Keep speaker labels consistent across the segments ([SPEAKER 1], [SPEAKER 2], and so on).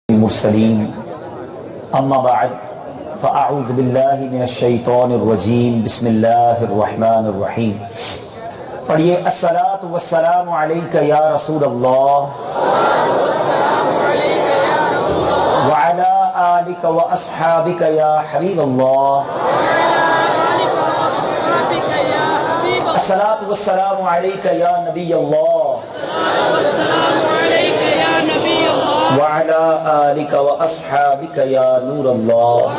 [SPEAKER 1] المرسلین اما بعد فاعوذ باللہ من الشیطان الرجیم بسم اللہ الرحمن الرحیم. پڑھیے الصلاۃ والسلام علیک یا رسول اللہ وعلی آلک واصحابک یا حبیب اللہ. الصلاۃ والسلام علیک یا نبی اللہ وعلی آلک واصحابک یا نور اللہ.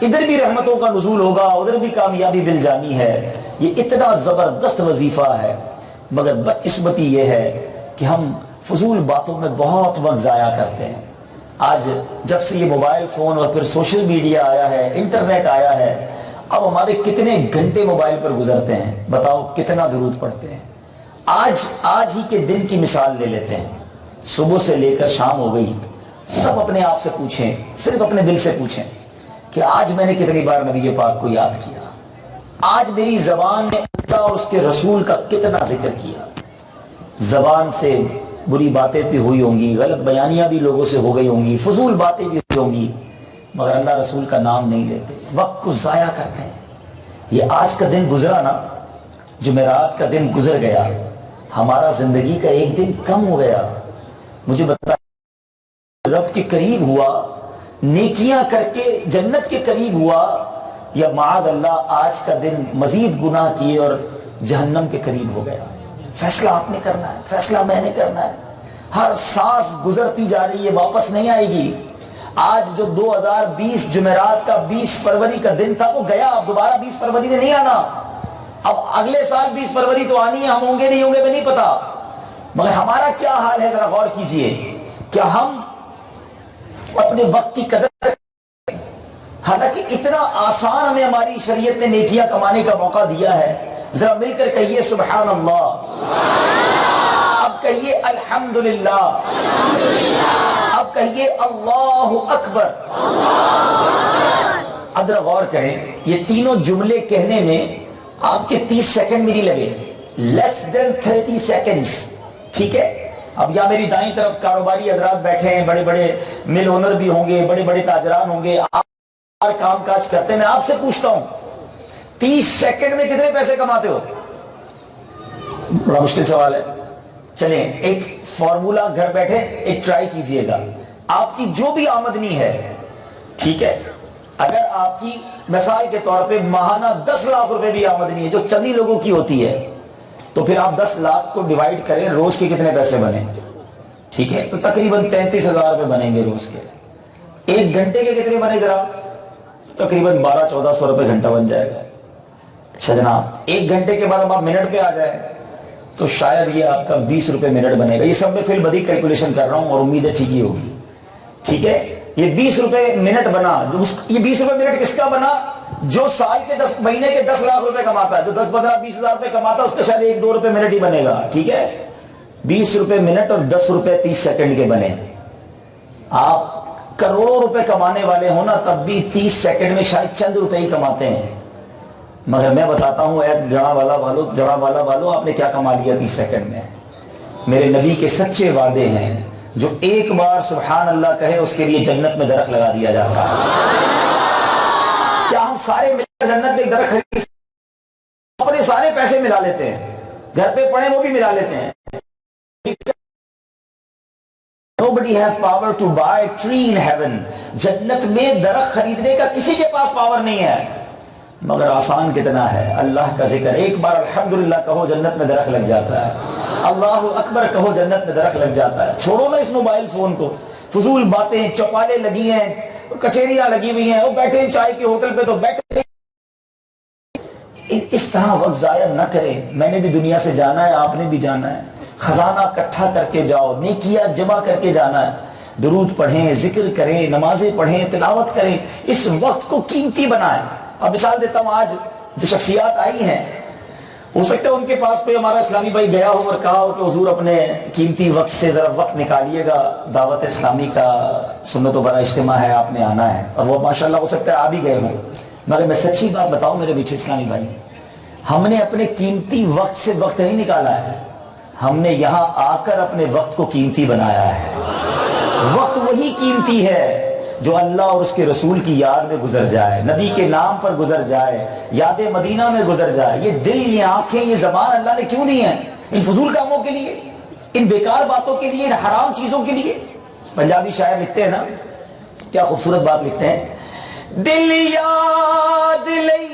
[SPEAKER 1] ادھر بھی رحمتوں کا نزول ہوگا، ادھر بھی کامیابی مل جانی ہے. یہ اتنا زبردست وظیفہ ہے، مگر بدقسمتی یہ ہے کہ ہم فضول باتوں میں بہت وقت ضائع کرتے ہیں. آج جب سے یہ موبائل فون اور پھر سوشل میڈیا آیا ہے، انٹرنیٹ آیا ہے، اب ہمارے کتنے گھنٹے موبائل پر گزرتے ہیں. بتاؤ کتنا درود پڑھتے ہیں. آج ہی کے دن کی مثال لے لیتے ہیں. صبح سے لے کر شام ہو گئی، سب اپنے آپ سے پوچھیں، صرف اپنے دل سے پوچھیں کہ آج میں نے کتنی بار نبی پاک کو یاد کیا، آج میری زبان نے اللہ اور اس کے رسول کا کتنا ذکر کیا. زبان سے بری باتیں بھی ہوئی ہوں گی، غلط بیانیاں بھی لوگوں سے ہو گئی ہوں گی، فضول باتیں بھی ہوئی ہوں گی، مگر اللہ رسول کا نام نہیں لیتے، وقت کو ضائع کرتے ہیں. یہ آج کا دن گزرا نا، جمعرات کا دن گزر گیا، ہمارا زندگی کا ایک دن کم ہو گیا. مجھے بتا رب کے قریب ہوا، نیکیاں کر کے جنت کے قریب ہوا، یا معاذ اللہ آج کا دن مزید گناہ کیے اور جہنم کے قریب ہو گیا. فیصلہ آپ نے کرنا ہے، فیصلہ میں نے کرنا ہے. ہر سانس گزرتی جا رہی ہے، واپس نہیں آئے گی. آج جو 2020 جمعرات کا 20 فروری کا دن تھا وہ گیا، اب دوبارہ 20 فروری نے نہیں آنا. اب اگلے سال 20 فروری تو آنی ہے، ہم ہوں گے نہیں ہوں گے میں نہیں پتا، مگر ہمارا کیا حال ہے ذرا غور کیجئے. کیا ہم اپنے وقت کی قدر کریں؟ حالانکہ اتنا آسان ہمیں ہماری شریعت نے نیکیاں کمانے کا موقع دیا ہے. ذرا مل کر کہیے سبحان اللہ، اب کہیے الحمدللہ، اب کہیے اللہ اکبر. اب ذرا غور کریں، یہ تینوں جملے کہنے میں آپ کے 30 سیکنڈ بھی نہیں لگے، لیس دین 30 سیکنڈز. ٹھیک ہے، اب یا میری دائیں طرف کاروباری حضرات بیٹھے ہیں، بڑے بڑے مل اونر بھی ہوں گے، بڑے بڑے تاجران ہوں گے، آپ کام کاج کرتے ہیں. میں آپ سے پوچھتا ہوں 30 سیکنڈ میں کتنے پیسے کماتے ہو؟ بڑا مشکل سوال ہے. چلیں ایک فارمولا گھر بیٹھے ایک ٹرائی کیجئے گا. آپ کی جو بھی آمدنی ہے، ٹھیک ہے، اگر آپ کی مثال کے طور پہ ماہانہ 10 لاکھ روپے بھی آمدنی ہے جو چند ہی لوگوں کی ہوتی ہے، تو پھر آپ 10 لاکھ کو ڈیوائیڈ کریں، روز کے کتنے پیسے بنے؟ ٹھیک ہے، تو تقریباً 33,000 روپے بنیں گے روز کے. ایک گھنٹے کے کتنے بنے ذرا؟ تقریباً 1200-1400 روپے گھنٹہ بن جائے گا. اچھا جناب، ایک گھنٹے کے بعد اب آپ منٹ پہ آ جائیں تو شاید یہ آپ کا 20 روپے منٹ بنے گا. یہ سب میں فی البدی کیلکولیشن کر رہا ہوں اور امید ہے ٹھیک ہی ہوگی. ٹھیک ہے، یہ 20 روپے منٹ بنا. یہ 20 روپے منٹ کس کا بنا؟ جو سال کے 10 مہینے کے 10 لاکھ روپے کماتا ہے، جو 10-15-20 ہزار روپے کماتا ہے، اس کا شاید 1-2 روپے منٹ ہی بنے گا. ٹھیک ہے، 20 روپے منٹ اور 10 روپے 30 سیکنڈ کے بنے. آپ کروڑوں روپے کمانے والے ہو نا، تب بھی 30 سیکنڈ میں شاید چند روپے ہی کماتے ہیں. مگر میں بتاتا ہوں اے جڑا والا والو، آپ نے کیا کما لیا 30 سیکنڈ میں؟ میرے نبی کے سچے وعدے ہیں، جو ایک بار سبحان اللہ کہے اس کے لیے جنت میں درخت لگا دیا جاتا ہے. کیا ہم سارے مل کر جنت میں درخت خرید اپنے سارے پیسے ملا لیتے ہیں؟ گھر پہ پڑے وہ بھی ملا لیتے ہیں. Nobody has power to buy a tree in heaven. جنت میں درخت خریدنے کا کسی کے پاس پاور نہیں ہے، مگر آسان کتنا ہے. اللہ کا ذکر، ایک بار الحمدللہ کہو جنت میں درخت لگ جاتا ہے، اللہ اکبر کہو جنت میں درخت لگ جاتا ہے. چھوڑو نا اس موبائل فون کو، فضول باتیں، چوپالے لگی ہیں، کچہریاں لگی ہوئی ہیں، وہ بیٹھے ہیں چائے کے ہوٹل پہ تو بیٹھے. اس طرح وقت ضائع نہ کریں. میں نے بھی دنیا سے جانا ہے، آپ نے بھی جانا ہے. خزانہ اکٹھا کر کے جاؤ، نیکیاں جمع کر کے جانا ہے. درود پڑھیں، ذکر کریں، نمازیں پڑھیں، تلاوت کریں. اس وقت کو قیمتی بنائیں. اب مثال دیتا ہوں، آج جو شخصیات آئی ہیں، ہو سکتا ہے ان کے پاس کوئی ہمارا اسلامی بھائی گیا ہو اور کہا ہو کہ حضور اپنے قیمتی وقت سے ذرا وقت نکالیے گا، دعوت اسلامی کا سنت و بڑا اجتماع ہے، آپ نے آنا ہے. اور وہ ماشاءاللہ ہو سکتا ہے آ بھی گئے ہوں. مگر میں سچی بات بتاؤں میرے میٹھے اسلامی بھائی، ہم نے اپنے قیمتی وقت سے وقت نہیں نکالا ہے. ہم نے یہاں آ کر اپنے وقت کو قیمتی بنایا ہے. وقت وہی قیمتی ہے جو اللہ اور اس کے رسول کی یاد میں گزر جائے, نبی کے نام پر گزر جائے, یاد مدینہ میں گزر جائے. یہ دل, یہ آنکھیں, یہ زبان اللہ نے کیوں دی ہیں؟ ان فضول کاموں کے لیے, ان بیکار باتوں کے لیے, ان حرام چیزوں کے لیے. پنجابی شاعر لکھتے ہیں نا, کیا خوبصورت بات لکھتے ہیں, دل یاد لئی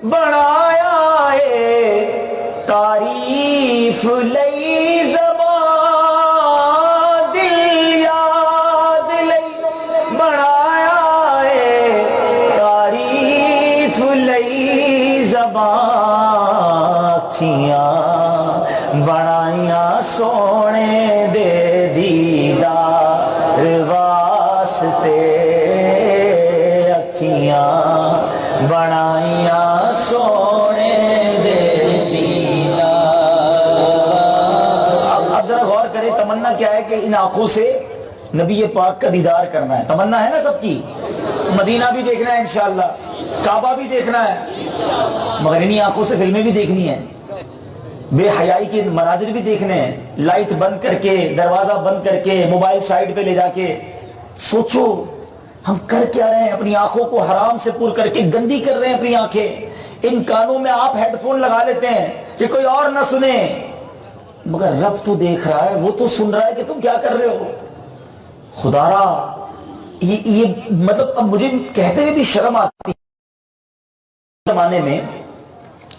[SPEAKER 1] بنایا ہے تعریف لئی زبان, دل یاد لئی بنایا ہے تعریف لئی زبان, اکھیاں بنائیاں سونے دے دیدار واسطے, اکھیاں بنائیاں سونے دے دیدار. اب ذرا غور کریں, تمنا کیا ہے کہ ان آنکھوں سے نبی پاک کا دیدار کرنا ہے. تمنا ہے نا سب کی, مدینہ بھی دیکھنا ہے انشاءاللہ, کعبہ بھی دیکھنا ہے, مگر انہی آنکھوں سے فلمیں بھی دیکھنی ہیں, بے حیائی کے مناظر بھی دیکھنے ہیں, لائٹ بند کر کے, دروازہ بند کر کے, موبائل سائڈ پہ لے جا کے. سوچو ہم کر کیا رہے ہیں, اپنی آنکھوں کو حرام سے پور کر کے گندی کر رہے ہیں اپنی آنکھیں. ان کانوں میں آپ ہیڈ فون لگا لیتے ہیں کہ کوئی اور نہ سنے, مگر رب تو دیکھ رہا ہے, وہ تو سن رہا ہے کہ تم کیا کر رہے ہو. خدا را یہ مطلب اب مجھے کہتے ہوئے بھی شرم آتی. زمانے میں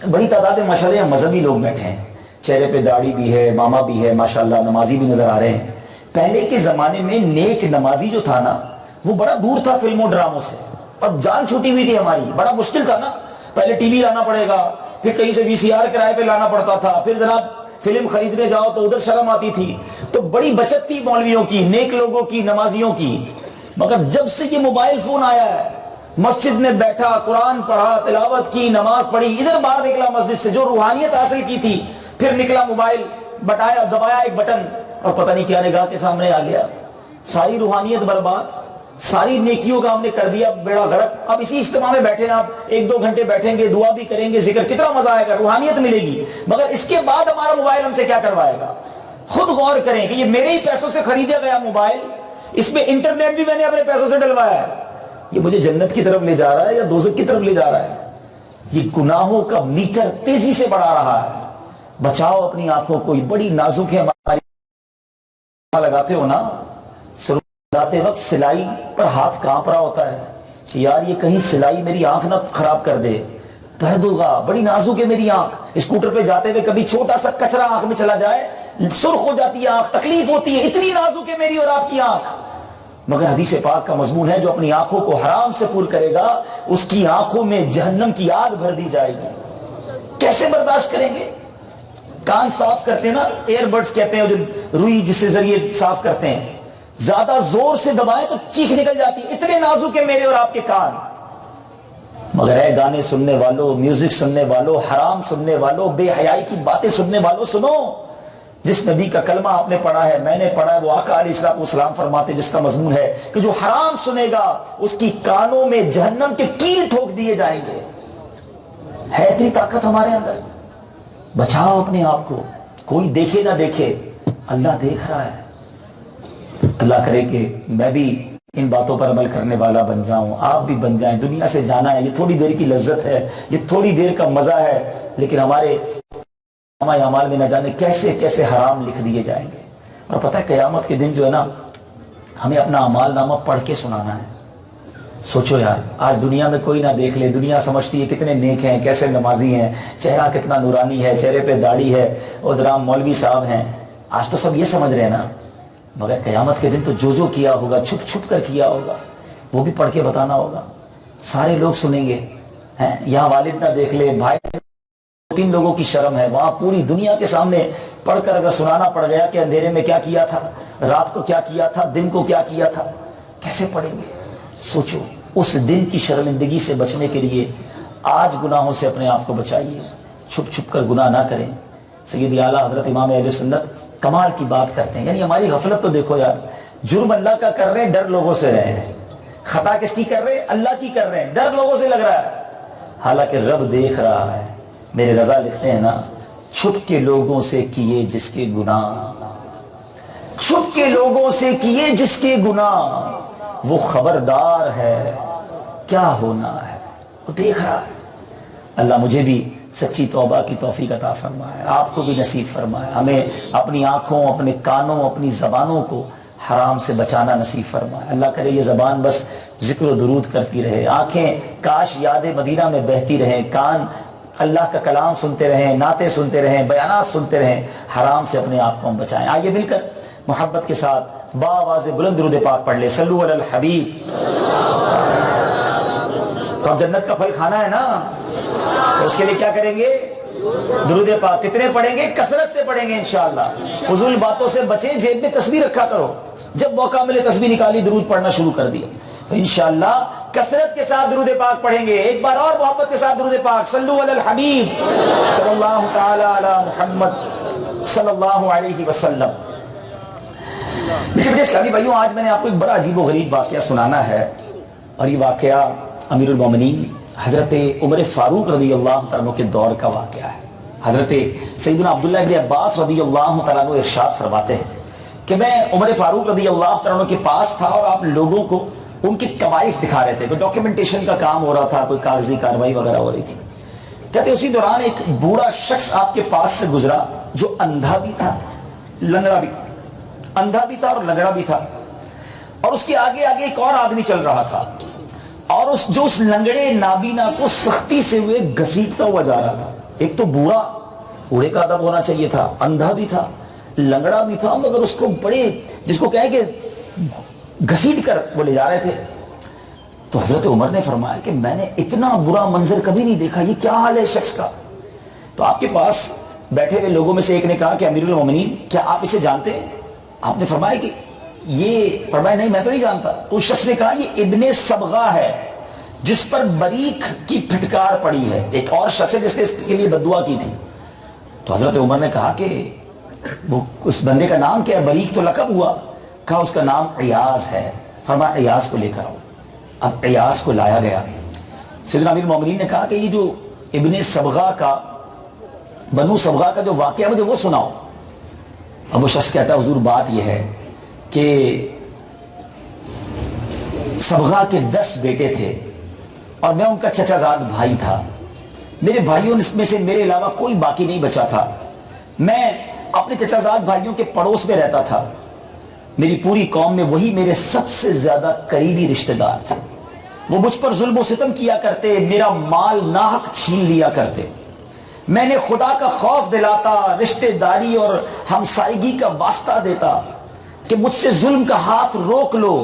[SPEAKER 1] بڑی تعداد میں ماشاءاللہ مذہبی لوگ بیٹھے ہیں, چہرے پہ داڑھی بھی ہے, ماما بھی ہے, ماشاءاللہ نمازی بھی نظر آ رہے ہیں. پہلے کے زمانے میں نیک نمازی جو تھا نا, وہ بڑا دور تھا فلموں ڈراموں سے. اب جان چھوٹی ہوئی تھی ہماری, بڑا مشکل تھا نا. پہلے ٹی وی لانا پڑے گا, پھر کہیں سے وی سی آر کرائے پہ لانا پڑتا تھا, پھر جناب فلم خریدنے جاؤ تو ادھر شرم آتی تھی. تو بڑی بچت تھی مولویوں کی, نیک لوگوں کی, نمازیوں کی. مگر جب سے یہ موبائل فون آیا ہے, مسجد میں بیٹھا, قرآن پڑھا, تلاوت کی, نماز پڑھی, ادھر باہر نکلا مسجد سے, جو روحانیت حاصل کی تھی, پھر نکلا موبائل, بٹایا, دبایا ایک بٹن, اور پتہ نہیں کیا نگاہ کے سامنے آ گیا. ساری روحانیت برباد, ساری نیکیوں کا ہم نے کر دیا بیڑا غرق. اب اسی اجتماع میں بیٹھے نا, آپ 1-2 گھنٹے بیٹھیں گے, دعا بھی کریں گے, ذکر, کتنا مزہ آئے گا, روحانیت ملے گی. مگر اس کے بعد ہمارا موبائل ہم سے کیا کروائے گا؟ خود غور کریں کہ یہ میرے ہی پیسوں سے خریدا گیا موبائل, اس میں انٹرنیٹ بھی میں نے اپنے پیسوں سے ڈلوایا ہے, یہ مجھے جنت کی طرف لے جا رہا ہے یا دوزخ کی طرف لے جا رہا ہے؟ یہ گناہوں کا میٹر تیزی سے بڑھا رہا ہے. بچاؤ اپنی آنکھوں کو, یہ بڑی نازک ہے ہماری. لگاتے ہو نا, لگاتے وقت سلائی پر ہاتھ کانپ رہا ہوتا ہے کہ یار یہ کہیں سلائی میری آنکھ نہ خراب کر دے, درد ہوگا, بڑی نازک ہے میری آنکھ. اسکوٹر پہ جاتے ہوئے کبھی چھوٹا سا کچرا آنکھ میں چلا جائے, سرخ ہو جاتی ہے آنکھ, تکلیف ہوتی ہے, اتنی نازک ہے میری اور آپ کی آنکھ. مگر حدیث پاک کا مضمون ہے, جو اپنی آنکھوں کو حرام سے پور کرے گا, اس کی آنکھوں میں جہنم کی آگ بھر دی جائے گی. کیسے برداشت کریں گے؟ کان صاف کرتے ہیں نا, ایئر بڈز کہتے ہیں, جو روئی جس سے ذریعے صاف کرتے ہیں, زیادہ زور سے دبائیں تو چیخ نکل جاتی ہے, اتنے نازک ہے میرے اور آپ کے کان. مگر اے گانے سننے والوں, میوزک سننے والوں, حرام سننے والوں, بے حیائی کی باتیں سننے والوں, سنو. جس نبی کا کلمہ آپ نے پڑھا ہے, میں نے پڑھا ہے, وہ آقا علیہ السلام فرماتے, جس کا مضمون ہے کہ جو حرام سنے گا اس کی کانوں میں جہنم کے کیل ٹھوک دیے جائیں گے. ہے اتنی طاقت ہمارے اندر. بچاؤ اپنے آپ کو, کوئی دیکھے نہ دیکھے, اللہ دیکھ رہا ہے. اللہ کرے کہ میں بھی ان باتوں پر عمل کرنے والا بن جاؤں, آپ بھی بن جائیں. دنیا سے جانا ہے, یہ تھوڑی دیر کی لذت ہے, یہ تھوڑی دیر کا مزہ ہے, لیکن ہمارے اعمال میں نہ جانے کیسے کیسے حرام لکھ دیے جائیں گے. اور پتہ ہے قیامت کے دن جو ہے نا, ہمیں اپنا اعمال نامہ پڑھ کے سنانا ہے. سوچو یار, آج دنیا میں کوئی نہ دیکھ لے, دنیا سمجھتی ہے کتنے نیک ہیں, کیسے نمازی ہیں, چہرہ کتنا نورانی ہے, چہرے پہ داڑھی ہے, اور ذرا مولوی صاحب ہیں. آج تو سب یہ سمجھ رہے ہیں نا, مگر قیامت کے دن تو جو کیا ہوگا, چھپ چھپ کر کیا ہوگا, وہ بھی پڑھ کے بتانا ہوگا. سارے لوگ سنیں گے. یہاں والد نہ دیکھ لے, بھائی 3 لوگوں کی شرم ہے, وہاں پوری دنیا کے سامنے پڑھ کر اگر سنانا پڑ گیا کہ اندھیرے میں کیا کیا تھا, رات کو کیا کیا تھا, دن کو کیا کیا تھا, کیسے پڑھیں گے؟ سوچو. اس دن کی شرمندگی سے بچنے کے لیے آج گناہوں سے اپنے آپ کو بچائیے, چھپ چھپ کر گناہ نہ کریں. سید اعلیٰ حضرت امام اہل سنت کمال کی بات کرتے ہیں. یعنی ہماری غفلت تو دیکھو یار, جرم اللہ کا کر رہے ہیں, ڈر لوگوں سے رہے ہیں. خطا کس کی کر رہے ہیں؟ اللہ کی کر رہے ہیں, ڈر لوگوں سے لگ رہا ہے. حالانکہ رب دیکھ رہا ہے. میرے رضا لکھتے ہیں نا, چھپ کے لوگوں سے کیے جس کے گناہ، چھپ کے لوگوں سے کیے جس کے گناہ، وہ خبردار ہے کیا ہونا ہے، وہ دیکھ رہا ہے۔ اللہ مجھے بھی سچی توبہ کی توفیق عطا فرمائے، آپ کو بھی نصیب فرمائے، ہمیں اپنی آنکھوں، اپنے کانوں، اپنی زبانوں کو حرام سے بچانا نصیب فرمائے۔ اللہ کرے یہ زبان بس ذکر و درود کرتی رہے، آنکھیں کاش یاد مدینہ میں بہتی رہیں، کان اللہ کا کلام سنتے رہیں، نعتیں سنتے رہیں، بیانات سنتے رہیں، حرام سے اپنے آپ کو ہم بچائیں۔ آئیے مل کر محبت کے ساتھ باواز بلند درود پاک پڑھ لے، صلو علی الحبیب۔ تو اب جنت کا پھل کھانا ہے نا، تو اس کے لیے کیا کریں گے؟ درود پاک کتنے پڑھیں گے؟ کثرت سے پڑھیں گے انشاءاللہ۔ فضول باتوں سے بچیں، جیب میں تسبیح رکھا کرو، جب موقع ملے تسبیح نکالی، درود پڑھنا شروع کر دیا، تو انشاءاللہ کثرت کے ساتھ درود پاک پڑھیں گے۔ ایک بار اور محبت کے ساتھ درود پاک، صلو علی الحبیب صلی اللہ تعالی علی محمد صلی اللہ علیہ وسلم۔ میٹھے اسلامی بھائیوں، آج میں نے آپ کو ایک بڑا عجیب و غریب واقعہ سنانا ہے، اور یہ واقعہ امیر المومنین حضرت عمر فاروق رضی اللہ تعالیٰ کے دور کا واقعہ ہے۔ حضرت سیدنا عبداللہ ابن عباس رضی اللہ تعالیٰ ارشاد فرماتے ہیں کہ میں عمر فاروق رضی اللہ تعالیٰ کے پاس تھا، اور آپ لوگوں کو ان کی کوائف دکھا رہے تھے، کوئی ڈاکیومنٹیشن کا کام ہو رہا تھا، کوئی کاغذی کاروائی وغیرہ ہو رہی تھی۔ کہتے اسی دوران ایک بوڑھا شخص آپ کے پاس سے گزرا، جو اندھا بھی تھا، لنگڑا بھی، اندھا بھی تھا اور لنگڑا بھی تھا، اور اس کے آگے آگے ایک اور آدمی چل رہا تھا، اور اس لنگڑے نابینا کو سختی سے ہوئے گھسیٹتا ہوا جا رہا تھا۔ ایک تو بوڑھا، بوڑھے کا ادب ہونا چاہیے تھا، اندھا بھی تھا، لنگڑا بھی تھا، مگر اس کو بڑے، جس کو کہیں کہ گھسیٹ کر وہ لے جا رہے تھے۔ تو حضرت عمر نے فرمایا کہ میں نے اتنا برا منظر کبھی نہیں دیکھا، یہ کیا حال ہے شخص کا؟ تو آپ کے پاس بیٹھے ہوئے لوگوں میں سے ایک نے کہا کہ امیر المومنین کیا آپ اسے جانتے ہیں؟ آپ نے فرمایا کہ فرمایا نہیں میں تو نہیں جانتا۔ تو اس شخص نے کہا یہ ابن صبغہ ہے، جس پر بریک کی پھٹکار پڑی ہے، ایک اور شخص ہے جس نے اس کے لیے بددعا کی تھی۔ تو حضرت عمر نے کہا کہ وہ اس بندے کا نام کیا ہے؟ بریک تو لقب ہوا، کہا اس کا نام عیاض ہے۔ فرمایا عیاض کو لے کر آؤ۔ اب عیاض کو لایا گیا۔ سیدنا امیر المومنین نے کہا کہ یہ جو ابن صبغہ کا، بنو صبغہ کا جو واقعہ مجھے وہ سناؤ۔ اب وہ شخص کہتا ہے حضور بات یہ ہے کہ صبغہ کے 10 بیٹے تھے، اور میں ان کا چچا زاد بھائی تھا۔ میرے بھائیوں میں سے میرے علاوہ کوئی باقی نہیں بچا تھا۔ میں اپنے چچا زاد بھائیوں کے پڑوس میں رہتا تھا، میری پوری قوم میں وہی میرے سب سے زیادہ قریبی رشتہ دار تھے۔ وہ مجھ پر ظلم و ستم کیا کرتے، میرا مال ناحق چھین لیا کرتے۔ میں نے خدا کا خوف دلاتا، رشتہ داری اور ہمسائیگی کا واسطہ دیتا کہ مجھ سے ظلم کا ہاتھ روک لو،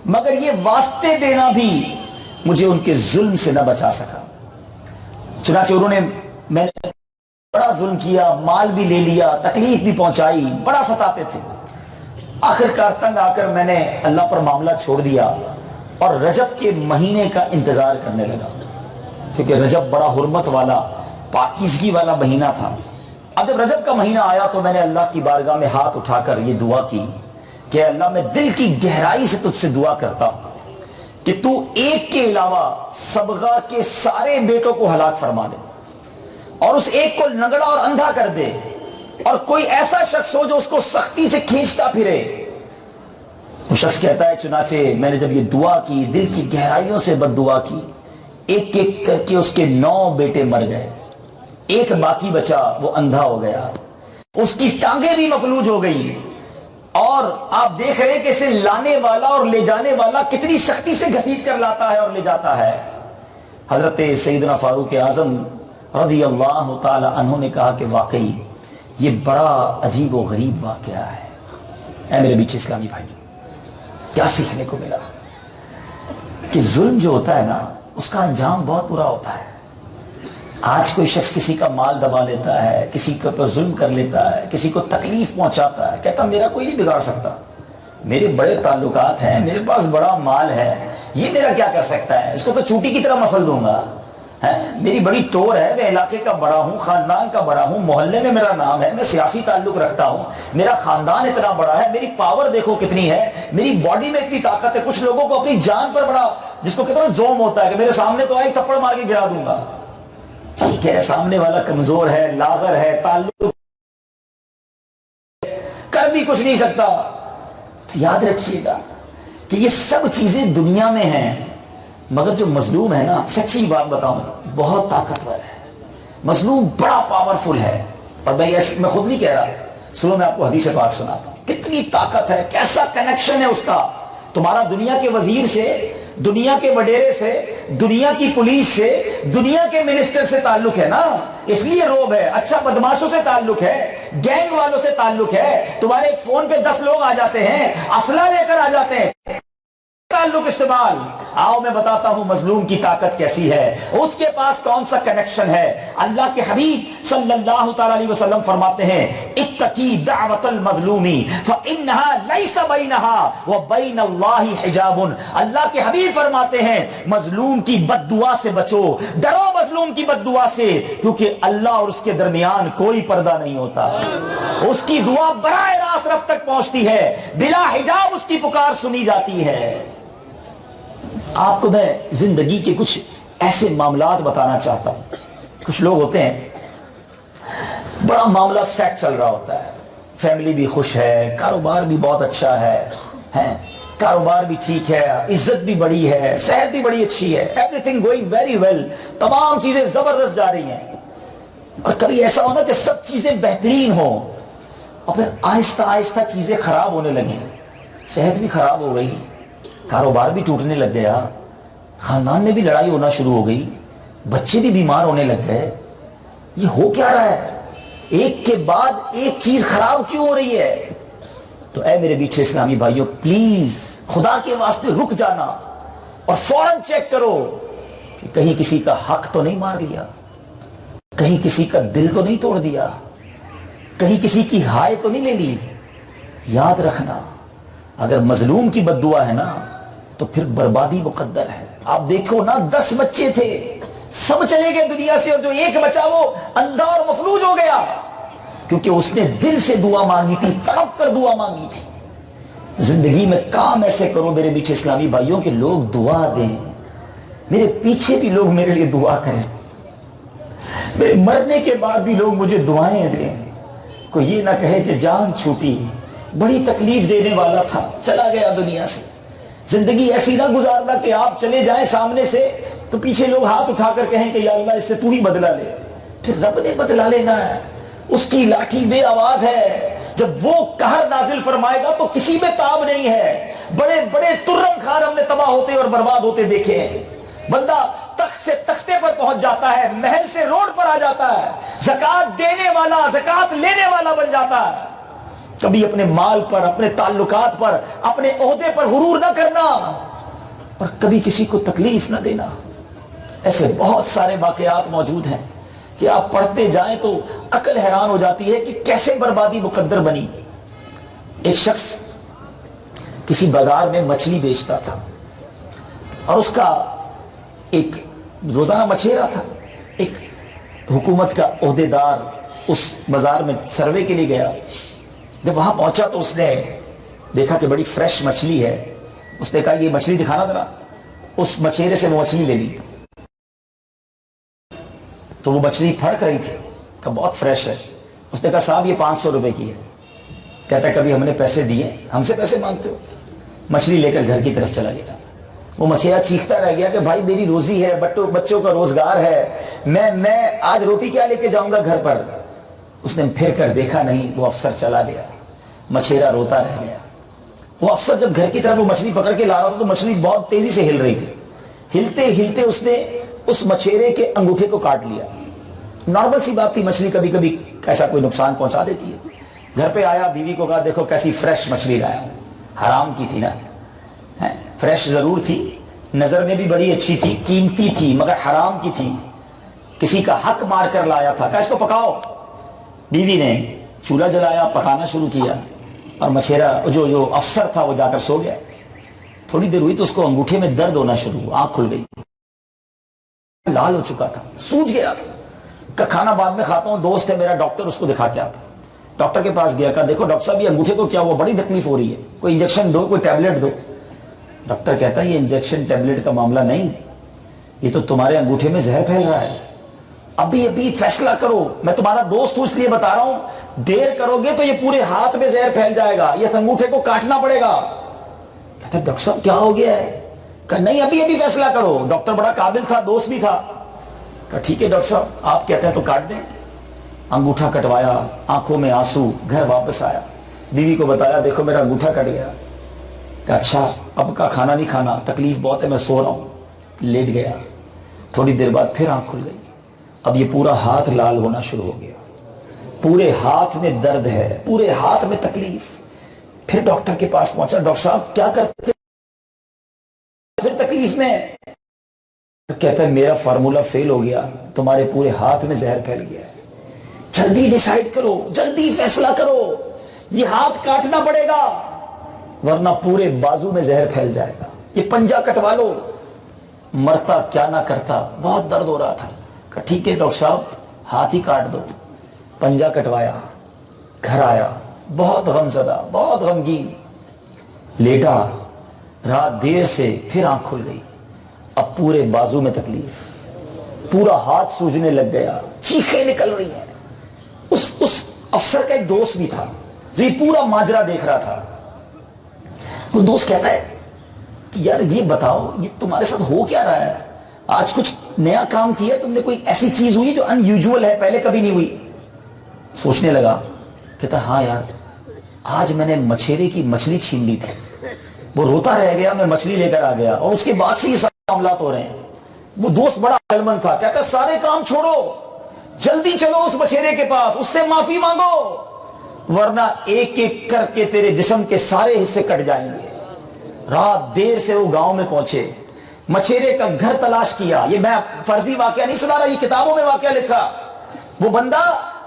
[SPEAKER 1] مگر یہ واسطے دینا بھی مجھے ان کے ظلم سے نہ بچا سکا۔ چنانچہ انہوں نے میں نے بڑا ظلم کیا، مال بھی لے لیا، تکلیف بھی پہنچائی، بڑا ستاتے تھے۔ آخرکار تنگ آ کر میں نے اللہ پر معاملہ چھوڑ دیا اور رجب کے مہینے کا انتظار کرنے لگا، کیونکہ رجب بڑا حرمت والا، پاکیزگی والا مہینہ تھا۔ اب جب رجب کا مہینہ آیا تو میں نے اللہ کی بارگاہ میں ہاتھ اٹھا کر یہ دعا کی کہ اللہ میں دل کی گہرائی سے تجھ سے دعا کرتا ہوں کہ تو ایک کے علاوہ صبغہ کے سارے بیٹوں کو ہلاک فرما دے، اور اس ایک کو لنگڑا اور اندھا کر دے، اور کوئی ایسا شخص ہو جو اس کو سختی سے کھینچتا پھرے۔ وہ شخص کہتا ہے چنانچہ میں نے جب یہ دعا کی، دل کی گہرائیوں سے بد دعا کی، ایک ایک کر کے اس کے 9 بیٹے مر گئے، ایک باقی بچا، وہ اندھا ہو گیا، اس کی ٹانگیں بھی مفلوج ہو گئی، اور آپ دیکھ رہے ہیں کہ اسے لانے والا اور لے جانے والا کتنی سختی سے گھسیٹ کر لاتا ہے اور لے جاتا ہے۔ حضرت سیدنا فاروق اعظم رضی اللہ تعالی عنہ نے کہا کہ واقعی یہ بڑا عجیب و غریب واقعہ ہے۔ اے میرے بیچ اسلامی بھائی، کیا سیکھنے کو ملا کہ ظلم جو ہوتا ہے نا، اس کا انجام بہت برا ہوتا ہے۔ آج کوئی شخص کسی کا مال دبا لیتا ہے، کسی کے اوپر ظلم کر لیتا ہے، کسی کو تکلیف پہنچاتا ہے، کہتا میرا کوئی نہیں بگاڑ سکتا، میرے بڑے تعلقات ہیں، میرے پاس بڑا مال ہے، یہ میرا کیا کر سکتا ہے، اس کو تو چوٹی کی طرح مسل دوں گا، میری بڑی ٹور ہے، میں علاقے کا بڑا ہوں، خاندان کا بڑا ہوں، محلے میں میرا نام ہے، میں سیاسی تعلق رکھتا ہوں، میرا خاندان اتنا بڑا ہے، میری پاور دیکھو کتنی ہے، میری باڈی میں اتنی طاقت ہے۔ کچھ لوگوں کو اپنی جان پر بڑا، جس کو کتنا زوم ہوتا ہے کہ میرے سامنے تو آئے تھپڑ مار کے گرا دوں گا، ٹھیک ہے سامنے والا کمزور ہے، لاغر ہے، تعلق کر بھی کچھ نہیں سکتا، تو یاد رکھیے گا کہ یہ سب چیزیں دنیا میں ہیں، مگر جو مظلوم ہے نا، سچی بات بتاؤں، بہت طاقتور ہے، مظلوم بڑا پاورفل ہے۔ اور میں خود نہیں کہہ رہا، سنو میں آپ کو حدیث پاک سناتا ہوں، کتنی طاقت ہے، کیسا کنیکشن ہے اس کا، تمہارا دنیا کے وزیر سے، دنیا کے وڈیرے سے، دنیا کی پولیس سے، دنیا کے منسٹر سے تعلق ہے نا، اس لیے روب ہے۔ اچھا بدماشوں سے تعلق ہے، گینگ والوں سے تعلق ہے، تمہارے ایک فون پہ 10 لوگ آ جاتے ہیں، اسلحہ لے کر آ جاتے ہیں، تعلق استعمال۔ آؤ میں بتاتا ہوں مظلوم کی طاقت کیسی ہے، اس کے پاس کون سا کنیکشن ہے۔ اللہ کے حبیب صلی اللہ تعالی علیہ وسلم فرماتے ہیں اتقی دعوت المظلوم فانها ليس بينها وبين الله حجاب۔ اللہ کے حبیب فرماتے ہیں مظلوم کی بد دعا سے بچو، ڈرو مظلوم کی بد دعا سے، کیونکہ اللہ اور اس کے درمیان کوئی پردہ نہیں ہوتا، اس کی دعا براہ راست رب تک پہنچتی ہے، بلا حجاب اس کی پکار سنی جاتی ہے۔ آپ کو میں زندگی کے کچھ ایسے معاملات بتانا چاہتا ہوں۔ کچھ لوگ ہوتے ہیں بڑا معاملہ سیٹ چل رہا ہوتا ہے، فیملی بھی خوش ہے، کاروبار بھی بہت اچھا ہے، کاروبار بھی ٹھیک ہے، عزت بھی بڑی ہے، صحت بھی بڑی اچھی ہے، everything going very well, تمام چیزیں زبردست جا رہی ہیں۔ اور کبھی ایسا ہونا کہ سب چیزیں بہترین ہوں اور پھر آہستہ آہستہ چیزیں خراب ہونے لگیں، صحت بھی خراب ہو گئی، کاروبار بھی ٹوٹنے لگ گیا، خاندان میں بھی لڑائی ہونا شروع ہو گئی، بچے بھی بیمار ہونے لگ گئے۔ یہ ہو کیا رہا ہے؟ ایک کے بعد ایک چیز خراب کیوں ہو رہی ہے؟ تو اے میرے میٹھے اسلامی بھائیوں، پلیز خدا کے واسطے رک جانا اور فوراً چیک کرو کہ کہیں کسی کا حق تو نہیں مار لیا، کہیں کسی کا دل تو نہیں توڑ دیا، کہیں کسی کی ہائے تو نہیں لے لی۔ یاد رکھنا اگر مظلوم کی بد دعا ہے نا تو پھر بربادی مقدر ہے۔ آپ دیکھو نا 10 بچے تھے، سب چلے گئے دنیا سے، اور جو ایک بچا وہ اندھا اور مفلوج ہو گیا، کیونکہ اس نے دل سے دعا مانگی تھی، تڑپ کر دعا مانگی تھی۔ زندگی میں کام ایسے کرو میرے میٹھے اسلامی بھائیوں کہ لوگ دعا دیں، میرے پیچھے بھی لوگ میرے لیے دعا کریں، میرے مرنے کے بعد بھی لوگ مجھے دعائیں دیں، کوئی یہ نہ کہے کہ جان چھوٹی، بڑی تکلیف دینے والا تھا، چلا گیا دنیا سے۔ زندگی ایسی نہ گزارنا کہ آپ چلے جائیں سامنے سے تو پیچھے لوگ ہاتھ اٹھا کر کہیں کہ یا اللہ اس سے تو ہی بدلہ لے۔ پھر رب نے بدلہ لینا ہے، اس کی لاٹھی بے آواز ہے، جب وہ قہر نازل فرمائے گا تو کسی میں تاب نہیں ہے۔ بڑے بڑے ترم خان ہم نے تباہ ہوتے اور برباد ہوتے دیکھے ہیں۔ بندہ تخت سے تختے پر پہنچ جاتا ہے، محل سے روڈ پر آ جاتا ہے، زکات دینے والا زکات لینے والا بن جاتا ہے۔ کبھی اپنے مال پر، اپنے تعلقات پر، اپنے عہدے پر غرور نہ کرنا اور کبھی کسی کو تکلیف نہ دینا۔ ایسے بہت سارے واقعات موجود ہیں کہ آپ پڑھتے جائیں تو عقل حیران ہو جاتی ہے کہ کیسے بربادی مقدر بنی۔ ایک شخص کسی بازار میں مچھلی بیچتا تھا اور اس کا ایک روزانہ مچھیرا تھا۔ ایک حکومت کا عہدے دار اس بازار میں سروے کے لیے گیا، جب وہاں پہنچا تو اس نے دیکھا کہ بڑی فریش مچھلی ہے، اس نے کہا یہ مچھلی دکھانا ذرا، اس مچھیرے سے وہ مچھلی لے لی تو وہ مچھلی پھڑک رہی تھی، کہ بہت فریش ہے۔ اس نے کہا صاحب یہ 500 روپے کی ہے۔ کہتا ہے کبھی ہم نے پیسے دیے، ہم سے پیسے مانگتے ہو؟ مچھلی لے کر گھر کی طرف چلا گیا۔ وہ مچھیرا چیختا رہ گیا کہ بھائی میری روزی ہے، بچوں کا روزگار ہے، میں آج روٹی کیا لے کے جاؤں گا گھر پر۔ اس نے پھر کر دیکھا نہیں، وہ افسر چلا گیا، مچھیرا روتا رہ گیا۔ وہ افسر جب گھر کی طرف وہ مچھلی پکڑ کے لا رہا تھا تو مچھلی بہت تیزی سے ہل رہی تھی، ہلتے ہلتے اس نے اس مچھیرے کے انگوٹھے کو کاٹ لیا۔ نارمل سی بات تھی، مچھلی کبھی کبھی ایسا کوئی نقصان پہنچا دیتی ہے۔ گھر پہ آیا، بیوی کو کہا دیکھو کیسی فریش مچھلی لایا ہوں، حرام کی تھی نا، فریش ضرور تھی، نظر میں بھی بڑی اچھی تھی، قیمتی تھی، مگر حرام کی تھی، کسی کا حق مار کر لایا تھا، کہا اس کو پکاؤ۔ بیوی نے چولہا جلایا، پکانا شروع کیا اور مچھیرا جو افسر تھا وہ جا کر سو گیا۔ تھوڑی دیر ہوئی تو اس کو انگوٹھے میں درد ہونا شروع ہوا، آنکھ کھل گئی، لال ہو چکا تھا، سوج گیا تھا۔ کہ کھانا بعد میں کھاتا ہوں، دوست ہے میرا ڈاکٹر، اس کو دکھا کے آتا۔ ڈاکٹر کے پاس گیا، کہا دیکھو ڈاکٹر صاحب یہ انگوٹھے کو کیا ہوا، بڑی تکلیف ہو رہی ہے، کوئی انجیکشن دو، کوئی ٹیبلٹ دو۔ ڈاکٹر کہتا ہے یہ انجیکشن ٹیبلٹ کا معاملہ نہیں، یہ تو تمہارے انگوٹھے میں زہر پھیل رہا ہے، ابھی ابھی فیصلہ کرو، میں تمہارا دوست ہوں اس لیے بتا رہا ہوں، دیر کرو گے تو یہ پورے ہاتھ میں زہر پھیل جائے گا، یہ انگوٹھے کو کاٹنا پڑے گا۔ کہتے ہیں ڈاکٹر صاحب کیا ہو گیا ہے؟ کہا نہیں ابھی ابھی فیصلہ کرو۔ ڈاکٹر بڑا قابل تھا، دوست بھی تھا۔ کہا ٹھیک ہے ڈاکٹر صاحب آپ کہتے ہیں تو کاٹ دیں۔ انگوٹھا کٹوایا، آنکھوں میں آنسو، گھر واپس آیا، بیوی کو بتایا دیکھو میرا انگوٹھا کٹ گیا۔ کہا اچھا اب کا کھانا نہیں کھانا، تکلیف بہت ہے، میں سو رہا ہوں۔ لیٹ گیا، تھوڑی دیر بعد پھر آنکھ کھل گئی، اب یہ پورا ہاتھ لال ہونا شروع ہو گیا، پورے ہاتھ میں درد ہے، پورے ہاتھ میں تکلیف۔ پھر ڈاکٹر کے پاس پہنچا، ڈاکٹر صاحب کیا کرتے پھر تکلیف میں؟ کہتا ہے میرا فارمولا فیل ہو گیا، تمہارے پورے ہاتھ میں زہر پھیل گیا ہے، جلدی ڈیسائیڈ کرو، جلدی فیصلہ کرو، یہ ہاتھ کاٹنا پڑے گا ورنہ پورے بازو میں زہر پھیل جائے گا، یہ پنجہ کٹوا لو۔ مرتا کیا نہ کرتا، بہت درد ہو رہا تھا۔ کہا ٹھیک ہے ڈاکٹر صاحب ہاتھ ہی کاٹ دو۔ پنجہ کٹوایا، گھر آیا، بہت غم زدہ، بہت غمگین، لیٹا، رات دیر سے پھر آنکھ کھل گئی، اب پورے بازو میں تکلیف، پورا ہاتھ سوجنے لگ گیا، چیخیں نکل رہی ہیں۔ اس افسر کا ایک دوست بھی تھا جو یہ پورا ماجرا دیکھ رہا تھا۔ وہ دوست کہتا ہے کہ یار یہ بتاؤ یہ تمہارے ساتھ ہو کیا رہا ہے؟ آج کچھ نیا کام کیا تم نے، کوئی ایسی چیز ہوئی جو ان یوزول ہے، پہلے کبھی نہیں ہوئی؟ سوچنے لگا، کہتا ہاں یار آج میں نے مچھیرے کی مچھلی چھین لی تھی، وہ روتا رہ گیا، میں مچھلی لے کر آ گیا اور اس کے بعد سے یہ سارے معاملات ہو رہے ہیں۔ وہ دوست بڑا عقل مند تھا، کہتا سارے کام چھوڑو، جلدی چلو اس مچھیرے کے پاس، اس سے معافی مانگو ورنہ ایک ایک کر کے تیرے جسم کے سارے حصے کٹ جائیں گے۔ رات دیر سے وہ گاؤں میں پہنچے، مچھیرے کا گھر تلاش کیا، یہ میں فرضی واقعہ نہیں سنا رہا، یہ کتابوں میں واقعہ لکھا۔ وہ بندہ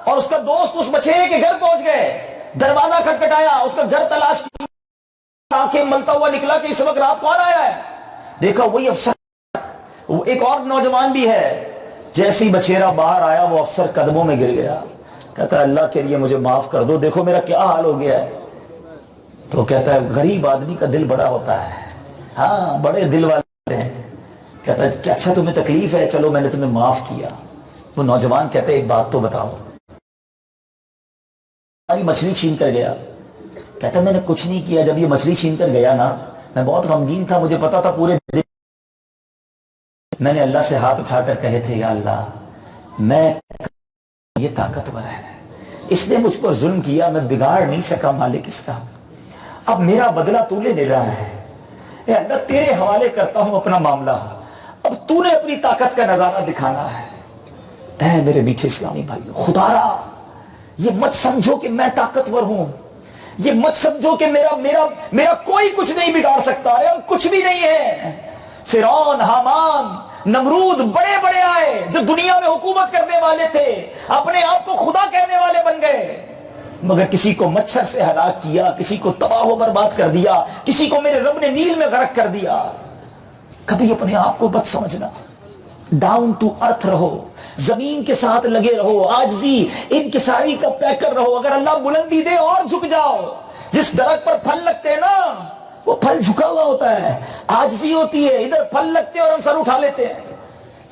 [SPEAKER 1] اور اس کا دوست اس مچھیرے کے گھر پہنچ گئے، دروازہ کھٹکھٹایا، اس کا گھر تلاش کیا، آنکھیں ملتا ہوا نکلا کہ اس وقت رات کون آیا ہے؟ دیکھا وہی افسر، ایک اور نوجوان بھی ہے۔ جیسی مچھیرا باہر آیا وہ افسر قدموں میں گر گیا، کہتا ہے اللہ کے لیے مجھے معاف کر دو، دیکھو میرا کیا حال ہو گیا ہے۔ تو کہتا ہے غریب آدمی کا دل بڑا ہوتا ہے، ہاں بڑے دل والے ہیں۔ کہتا ہے کہ اچھا تمہیں تکلیف ہے، چلو میں نے تمہیں معاف کیا۔ وہ نوجوان کہتا ہے ایک بات تو بتاؤ، ہماری مچھلی چھین کر گیا۔ کہتا ہے میں نے کچھ نہیں کیا، جب یہ مچھلی چھین کر گیا نا میں بہت غمگین تھا، مجھے پتا تھا پورے دن میں نے اللہ سے ہاتھ اٹھا کر کہے تھے یا اللہ میں یہ طاقتور ہے، اس نے مجھ پر ظلم کیا، میں بگاڑ نہیں سکا مالک اس کا، اب میرا بدلہ تو لے رہا ہے، اے اللہ تیرے حوالے کرتا ہوں اپنا معاملہ، اب تو نے اپنی طاقت کا نظارہ دکھانا ہے۔ اے میرے میٹھے اسلامی بھائی، خدا را یہ مت سمجھو کہ میں طاقتور ہوں، یہ مت سمجھو کہ میرا کوئی کچھ نہیں بگاڑ سکتا، ارے ہم کچھ بھی نہیں ہے۔ فرعون، حامان، نمرود بڑے بڑے آئے جو دنیا میں حکومت کرنے والے تھے، اپنے آپ کو خدا کہنے والے بن گئے، مگر کسی کو مچھر سے ہلاک کیا، کسی کو تباہ و برباد کر دیا، کسی کو میرے رب نے نیل میں غرق کر دیا۔ کبھی اپنے آپ کو مت سمجھنا، ڈاؤن ٹو ارتھ رہو، زمین کے ساتھ لگے رہو، عاجزی انکساری کا پیکر رہو، اگر اللہ بلندی دے اور جھک جاؤ۔ جس درخت پر پھل لگتے ہیں نا وہ پھل جھکا ہوا ہوتا ہے، عاجزی ہوتی ہے، ادھر پھل لگتے ہیں اور ہم سر اٹھا لیتے ہیں۔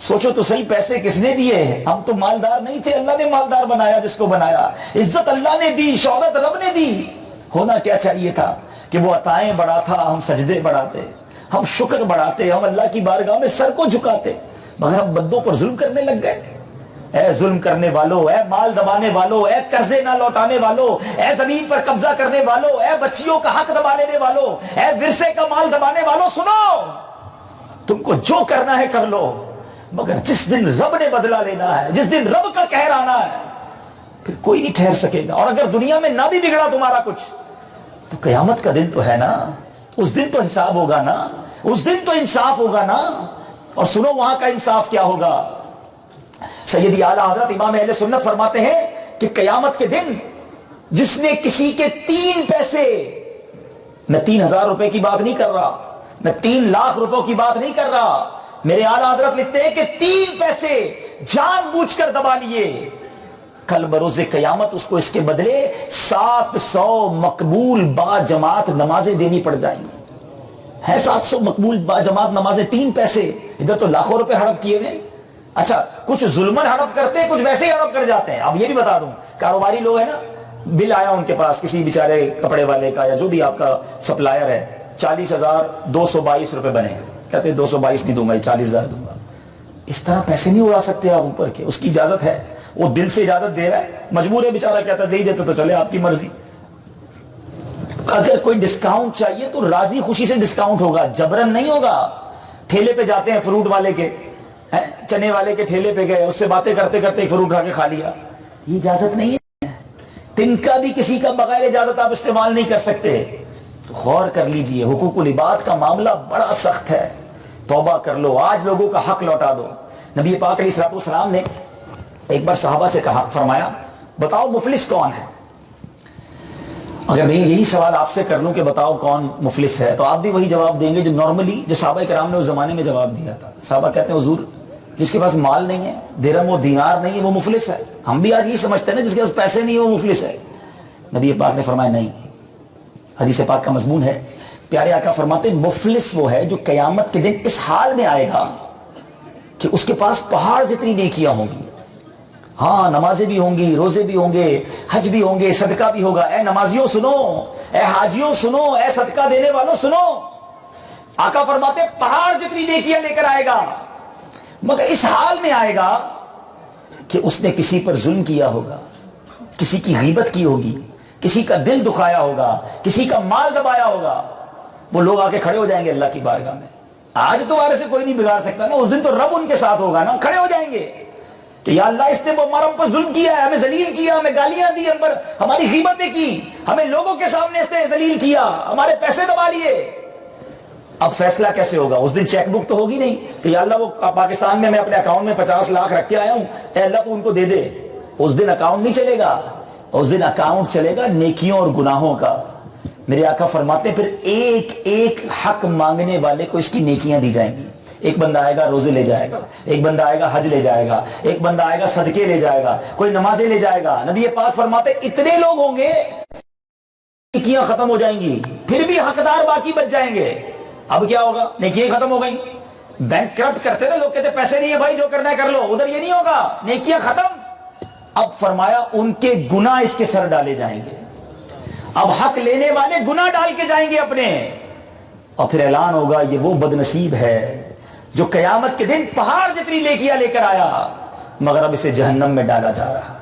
[SPEAKER 1] سوچو تو صحیح پیسے کس نے دیے؟ ہم تو مالدار نہیں تھے، اللہ نے مالدار بنایا جس کو بنایا، عزت اللہ نے دی، شہرت رب نے دی۔ ہونا کیا چاہیے تھا کہ وہ عطائیں بڑھاتا، ہم سجدے بڑھاتے، ہم شکر بڑھاتے، ہم اللہ کی بارگاہ میں سر کو جھکاتے، مگر ہم بندوں پر ظلم کرنے لگ گئے۔ اے ظلم کرنے والو، اے مال دبانے والو، اے قرضے نہ لوٹانے والو، اے زمین پر قبضہ کرنے والو، اے بچیوں کا حق دبا لینے والو، اے ورثے کا مال دبانے والو، سنو، تم کو جو کرنا ہے کر لو، مگر جس دن رب نے بدلہ لینا ہے، جس دن رب کا قہر آنا ہے، پھر کوئی نہیں ٹھہر سکے گا۔ اور اگر دنیا میں نہ بھی بگڑا تمہارا کچھ تو قیامت کا دن تو ہے نا، اس دن تو حساب ہوگا نا، اس دن تو انصاف ہوگا نا۔ اور سنو وہاں کا انصاف کیا ہوگا۔ سیدی اعلیٰ حضرت امام اہل سنت فرماتے ہیں کہ قیامت کے دن جس نے کسی کے 3 پیسے، میں 3000 روپے کی بات نہیں کر رہا، میں 3 لاکھ روپوں کی بات نہیں کر رہا، میرے اعلیٰ حضرت لکھتے ہیں کہ 3 پیسے جان بوجھ کر دبا لیے، کل بروز قیامت اس کو اس کے بدلے 700 مقبول با جماعت نمازیں دینی پڑ جائیں گی۔ ہے 700 مقبول با جماعت نمازیں 3 پیسے، ادھر تو لاکھوں روپے ہڑپ کیے ہوئے، اچھا کچھ ظلمن ہڑپ کرتے ہیں, کچھ ویسے ہی ہڑپ کر جاتے ہیں. اب یہ بھی بتا دوں, کاروباری لوگ ہیں نا, بل آیا ان کے پاس کسی بیچارے کپڑے والے کا یا جو بھی آپ کا سپلائر ہے, 40,222 روپے بنے, کہتے ہیں 222 نہیں دوں گا, 40,000 دوں گا. اس طرح پیسے نہیں اڑا سکتے آپ اوپر کے. اس کی اجازت ہے, وہ دل سے اجازت دے رہا ہے, مجبور ہے بیچارہ, کہتا ہے دے ہی دیتے تو چلے, آپ کی مرضی. اگر کوئی ڈسکاؤنٹ چاہیے تو راضی خوشی سے ڈسکاؤنٹ ہوگا, جبرن نہیں ہوگا. ٹھیلے پہ جاتے ہیں فروٹ والے کے, چنے والے کے ٹھیلے پہ گئے, اس سے باتیں کرتے کرتے فروٹ اٹھا کے کھا لیا, یہ اجازت نہیں ہے. تن کا بھی کسی کا بغیر اجازت آپ استعمال نہیں کر سکتے. تو غور کر لیجئے, حقوق العباد کا معاملہ بڑا سخت ہے. توبہ کر لو, آج لوگوں کا حق لوٹا دو. نبی پاک علیہ الصلوۃ والسلام نے ایک بار صحابہ سے کہا, فرمایا بتاؤ مفلس کون ہے. اگر میں یہی سوال آپ سے کر لوں کہ بتاؤ کون مفلس ہے, تو آپ بھی وہی جواب دیں گے جو نارملی جو صحابہ کرام نے اس زمانے میں جواب دیا تھا. صحابہ کہتے ہیں حضور جس کے پاس مال نہیں ہے, درہم و دینار نہیں ہے, وہ مفلس ہے. ہم بھی آج یہی سمجھتے ہیں نا, جس کے پاس پیسے نہیں ہے وہ مفلس ہے. نبی پاک نے فرمایا نہیں, حدیث پاک کا مضمون ہے, پیارے آقا فرماتے ہیں مفلس وہ ہے جو قیامت کے دن اس حال میں آئے گا کہ اس کے پاس پہاڑ جتنی نیکیاں ہوں گی. ہاں نمازیں بھی ہوں گی, روزے بھی ہوں گے, حج بھی ہوں گے, صدقہ بھی ہوگا. اے نمازیوں سنو, اے حاجیوں سنو, اے صدقہ دینے والوں سنو. آقا فرماتے پہاڑ جتنی نیکیاں لے کر آئے گا, مگر اس حال میں آئے گا کہ اس نے کسی پر ظلم کیا ہوگا, کسی کی غیبت کی ہوگی, کسی کا دل دکھایا ہوگا, کسی کا مال دبایا ہوگا. وہ لوگ آ کے کھڑے ہو جائیں گے اللہ کی بارگاہ میں. آج تمہارے سے کوئی نہیں بگاڑ سکتا نا, اس دن تو رب ان کے ساتھ ہوگا نا. کھڑے ہو جائیں گے کہ یا اللہ اس نے ہمارا پر ظلم کیا ہے, ہمیں ذلیل کیا, ہمیں گالیاں دی, ہم پر ہماری غیبتیں کی, ہمیں لوگوں کے سامنے اس نے ذلیل کیا, ہمارے پیسے دبا لیے. اب فیصلہ کیسے ہوگا؟ اس دن چیک بک تو ہوگی نہیں کہ یا اللہ وہ پاکستان میں اپنے اکاؤنٹ میں 50 لاکھ رکھ کے آیا ہوں, اے اللہ تو ان کو دے دے. اس دن اکاؤنٹ نہیں چلے گا, اس دن اکاؤنٹ چلے گا نیکیوں اور گناہوں کا. میرے آقا فرماتے ہیں پھر ایک ایک حق مانگنے والے کو اس کی نیکیاں دی جائیں گی. ایک بندہ آئے گا روزے لے جائے گا, ایک بندہ آئے گا حج لے جائے گا, ایک بندہ آئے گا صدقے لے جائے گا, کوئی نمازیں لے جائے گا. نبی پاک فرماتے اتنے لوگ ہوں گے, نیکیاں ختم ہو جائیں گی, پھر بھی حقدار باقی بچ جائیں گے. اب کیا ہوگا؟ نیکیاں ختم ہو گئیں. بینک کرپٹ کرتے نا لوگ, کہتے پیسے نہیں ہے بھائی جو کرنا ہے کر لو. ادھر یہ نہیں ہوگا, نیکیاں ختم. اب فرمایا ان کے گناہ اس کے سر ڈالے جائیں گے. اب حق لینے والے گناہ ڈال کے جائیں گے اپنے, اور پھر اعلان ہوگا یہ وہ بدنصیب ہے جو قیامت کے دن پہاڑ جتنی نیکیاں لے کر آیا, مگر اب اسے جہنم میں ڈالا جا رہا ہے.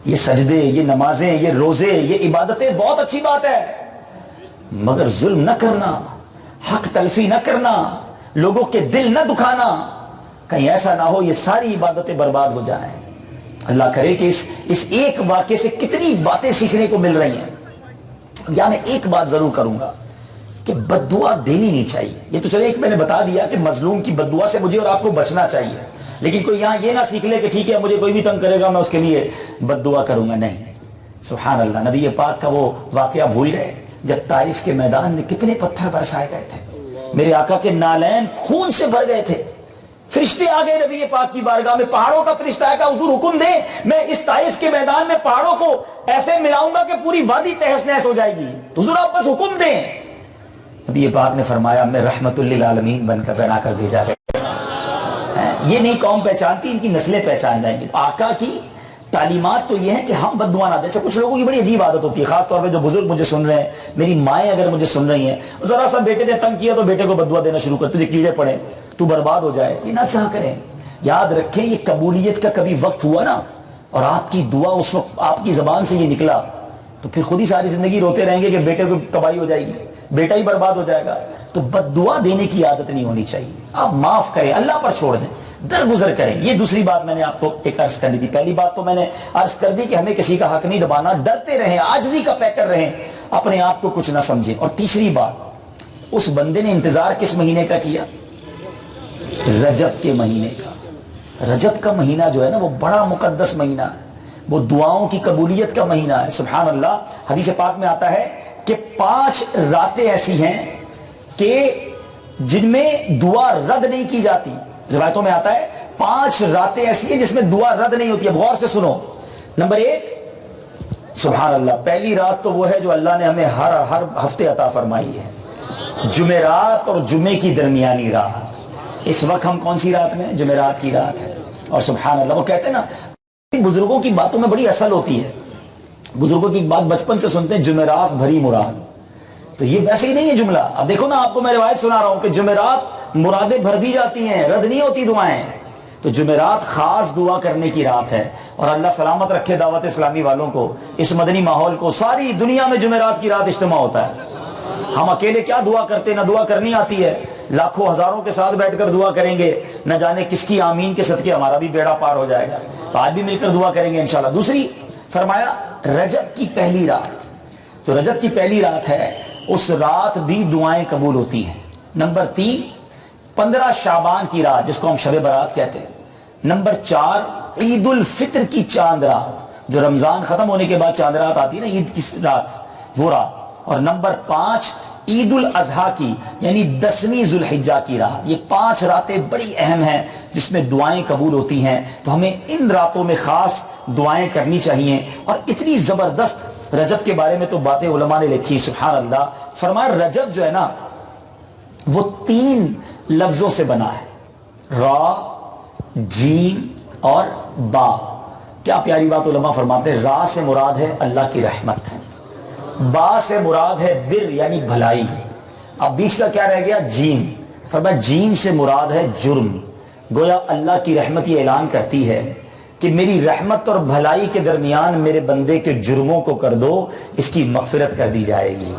[SPEAKER 1] یہ سجدے, یہ نمازیں, یہ روزے, یہ عبادتیں بہت اچھی بات ہے, مگر ظلم نہ کرنا, حق تلفی نہ کرنا, لوگوں کے دل نہ دکھانا, کہیں ایسا نہ ہو یہ ساری عبادتیں برباد ہو جائیں. اللہ کرے کہ اس ایک واقعے سے کتنی باتیں سیکھنے کو مل رہی ہیں. یا میں ایک بات ضرور کروں گا کہ بد دعا دینی نہیں چاہیے. یہ تو چلے ایک میں نے بتا دیا کہ مظلوم کی بد دعا سے مجھے اور آپ کو بچنا چاہیے, لیکن کوئی یہاں یہ نہ سیکھ لے کہ ٹھیک ہے مجھے کوئی بھی تنگ کرے گا میں اس کے لیے بد دعا کروں گا. نہیں, سبحان اللہ. نبی پاک کا وہ واقعہ بھول گئے جب طائف کے میدان میں کتنے پتھر برسائے گئے تھے. میرے آقا کے نالین خون سے بھر گئے تھے. فرشتے آ گئے نبی پاک کی بارگاہ میں, پہاڑوں کا فرشتہ آیا, حضور حکم دے میں اس طائف کے میدان میں پہاڑوں کو ایسے ملاؤں گا کہ پوری وادی تہس نہس ہو جائے گی, حضور آپ بس حکم دیں. نبی پاک نے فرمایا میں رحمت للعالمین بن کر بنا کر بھیجا گیا. یہ نہیں قوم پہچانتی, ان کی نسلیں پہچان جائیں گی. آقا کی تعلیمات تو یہ ہے کہ ہم بد دعا نہ دیں. کچھ لوگوں کی بڑی عجیب عادت ہوتی ہے, خاص طور پہ جو بزرگ مجھے سن رہے ہیں, میری مائیں اگر مجھے سن رہی ہیں, ذرا سا بیٹے نے تنگ کیا تو بیٹے کو بد دعا دینا شروع کر, تجھے کیڑے پڑے, تو برباد ہو جائے. یہ نہ کیا کریں. یاد رکھیں یہ قبولیت کا کبھی وقت ہوا نا اور آپ کی دعا اس وقت آپ کی زبان سے یہ نکلا, تو پھر خود ہی ساری زندگی روتے رہیں گے کہ بیٹے کو تباہی ہو جائے گی, بیٹا ہی برباد ہو جائے گا. تو بد دعا دینے کی عادت نہیں ہونی چاہیے. آپ معاف کریں, اللہ پر چھوڑ دیں, درگزر کریں. یہ دوسری بات میں نے آپ کو ایک عرض کرنی تھی. پہلی بات تو میں نے عرض کر دی کہ ہمیں کسی کا حق نہیں دبانا, ڈرتے رہیں, عاجزی کا پیکر رہیں, اپنے آپ کو کچھ نہ سمجھیں. اور تیسری بات, اس بندے نے انتظار کس مہینے کا کیا؟ رجب کے مہینے کا. رجب کا مہینہ جو ہے نا وہ بڑا مقدس مہینہ ہے, وہ دعاؤں کی قبولیت کا مہینہ ہے. سبحان اللہ. حدیث پاک میں آتا ہے کہ 5 راتیں ایسی ہیں کہ جن میں دعا رد نہیں کی جاتی. روایتوں میں آتا ہے 5 راتیں ایسی ہیں جس میں دعا رد نہیں ہوتی ہے. غور سے سنو. نمبر 1, سبحان اللہ, پہلی رات تو وہ ہے جو اللہ نے ہمیں ہر ہفتے عطا فرمائی ہے, جمعرات اور جمعے کی درمیانی رات. اس وقت ہم کون سی رات میں؟ جمعرات کی رات ہے. اور سبحان اللہ، وہ کہتے ہیں نا بزرگوں کی باتوں میں بڑی اصل ہوتی ہے. بزرگوں کی بات بچپن سے سنتے ہیں، جمعرات بھری مراد. تو یہ ویسے ہی نہیں ہے جملہ. اب دیکھو نا، آپ کو میں روایت سنا رہا ہوں کہ جمعرات مرادیں بھر دی جاتی ہیں، رد نہیں ہوتی دعائیں. تو جمعرات خاص دعا کرنے کی رات ہے. اور اللہ سلامت رکھے دعوت اسلامی والوں کو، اس مدنی ماحول کو. ساری دنیا میں جمعرات کی رات اجتماع ہوتا ہے. ہم اکیلے کیا دعا کرتے، نہ دعا کرنی آتی ہے. لاکھوں ہزاروں کے ساتھ بیٹھ کر دعا کریں گے، نہ جانے کس کی آمین کے صدقے ہمارا بھی بیڑا پار ہو جائے گا. تو آج بھی مل کر دعا کریں گے انشاءاللہ. دوسری فرمایا رجب کی پہلی رات. تو رجب کی پہلی رات ہے، اس رات بھی دعائیں قبول ہوتی ہیں. نمبر 3 15 شعبان کی رات، جس کو ہم شب برات کہتے ہیں. نمبر 4 عید الفطر کی چاند رات، جو رمضان ختم ہونے کے بعد چاند رات آتی ہے نا، عید کی رات، وہ رات. اور نمبر 5 عید الاضحیٰ کی، یعنی 10ویں ذو الحجہ کی رات. یہ 5 راتیں بڑی اہم ہیں جس میں دعائیں قبول ہوتی ہیں. تو ہمیں ان راتوں میں خاص دعائیں کرنی چاہیے. اور اتنی زبردست رجب کے بارے میں تو باتیں علماء نے لکھی، سبحان اللہ. فرمایا رجب جو ہے نا، وہ 3 لفظوں سے بنا ہے، را، جیم اور با. کیا پیاری بات علماء فرماتے ہیں. را سے مراد ہے اللہ کی رحمت، با سے مراد ہے بر یعنی بھلائی. اب بیچ کا کیا رہ گیا؟ جیم. فرمایا جیم سے مراد ہے جرم. گویا اللہ کی رحمت یہ اعلان کرتی ہے کہ میری رحمت اور بھلائی کے درمیان میرے بندے کے جرموں کو کر دو، اس کی مغفرت کر دی جائے گی.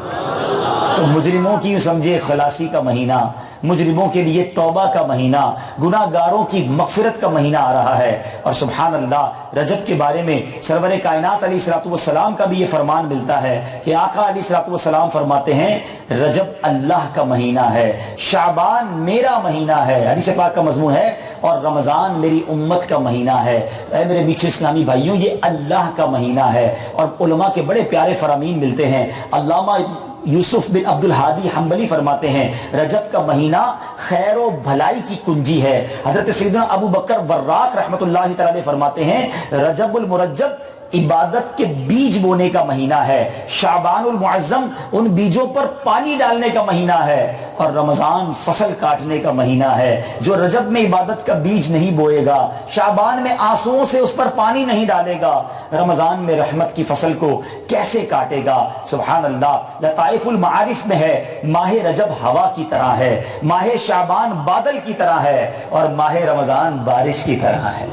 [SPEAKER 1] تو مجرموں کی سمجھے خلاصی کا مہینہ، مجرموں کے لیے توبہ کا مہینہ، گناہ گاروں کی مغفرت کا مہینہ آ رہا ہے. اور سبحان اللہ، رجب کے بارے میں سرور کائنات علیہ الصلوۃ والسلام کا بھی یہ فرمان ملتا ہے کہ آقا علیہ الصلوۃ والسلام فرماتے ہیں رجب اللہ کا مہینہ ہے، شعبان میرا مہینہ ہے، حدیث پاک کا مضمون ہے، اور رمضان میری امت کا مہینہ ہے. اے میرے میٹھے اسلامی بھائیوں، یہ اللہ کا مہینہ ہے. اور علماء کے بڑے پیارے فرامین ملتے ہیں. علامہ یوسف بن عبد الحادی حنبلی فرماتے ہیں رجب کا مہینہ خیر و بھلائی کی کنجی ہے. حضرت سیدنا ابو بکر وراق رحمت اللہ تعالی فرماتے ہیں رجب المرجب عبادت کے بیج بونے کا مہینہ ہے، شعبان المعظم ان بیجوں پر پانی ڈالنے کا مہینہ ہے، اور رمضان فصل کاٹنے کا مہینہ ہے. جو رجب میں عبادت کا بیج نہیں بوئے گا، شعبان میں آنسوؤں سے اس پر پانی نہیں ڈالے گا، رمضان میں رحمت کی فصل کو کیسے کاٹے گا؟ سبحان اللہ. لطائف المعارف میں ہے ماہ رجب ہوا کی طرح ہے، ماہ شعبان بادل کی طرح ہے، اور ماہ رمضان بارش کی طرح ہے.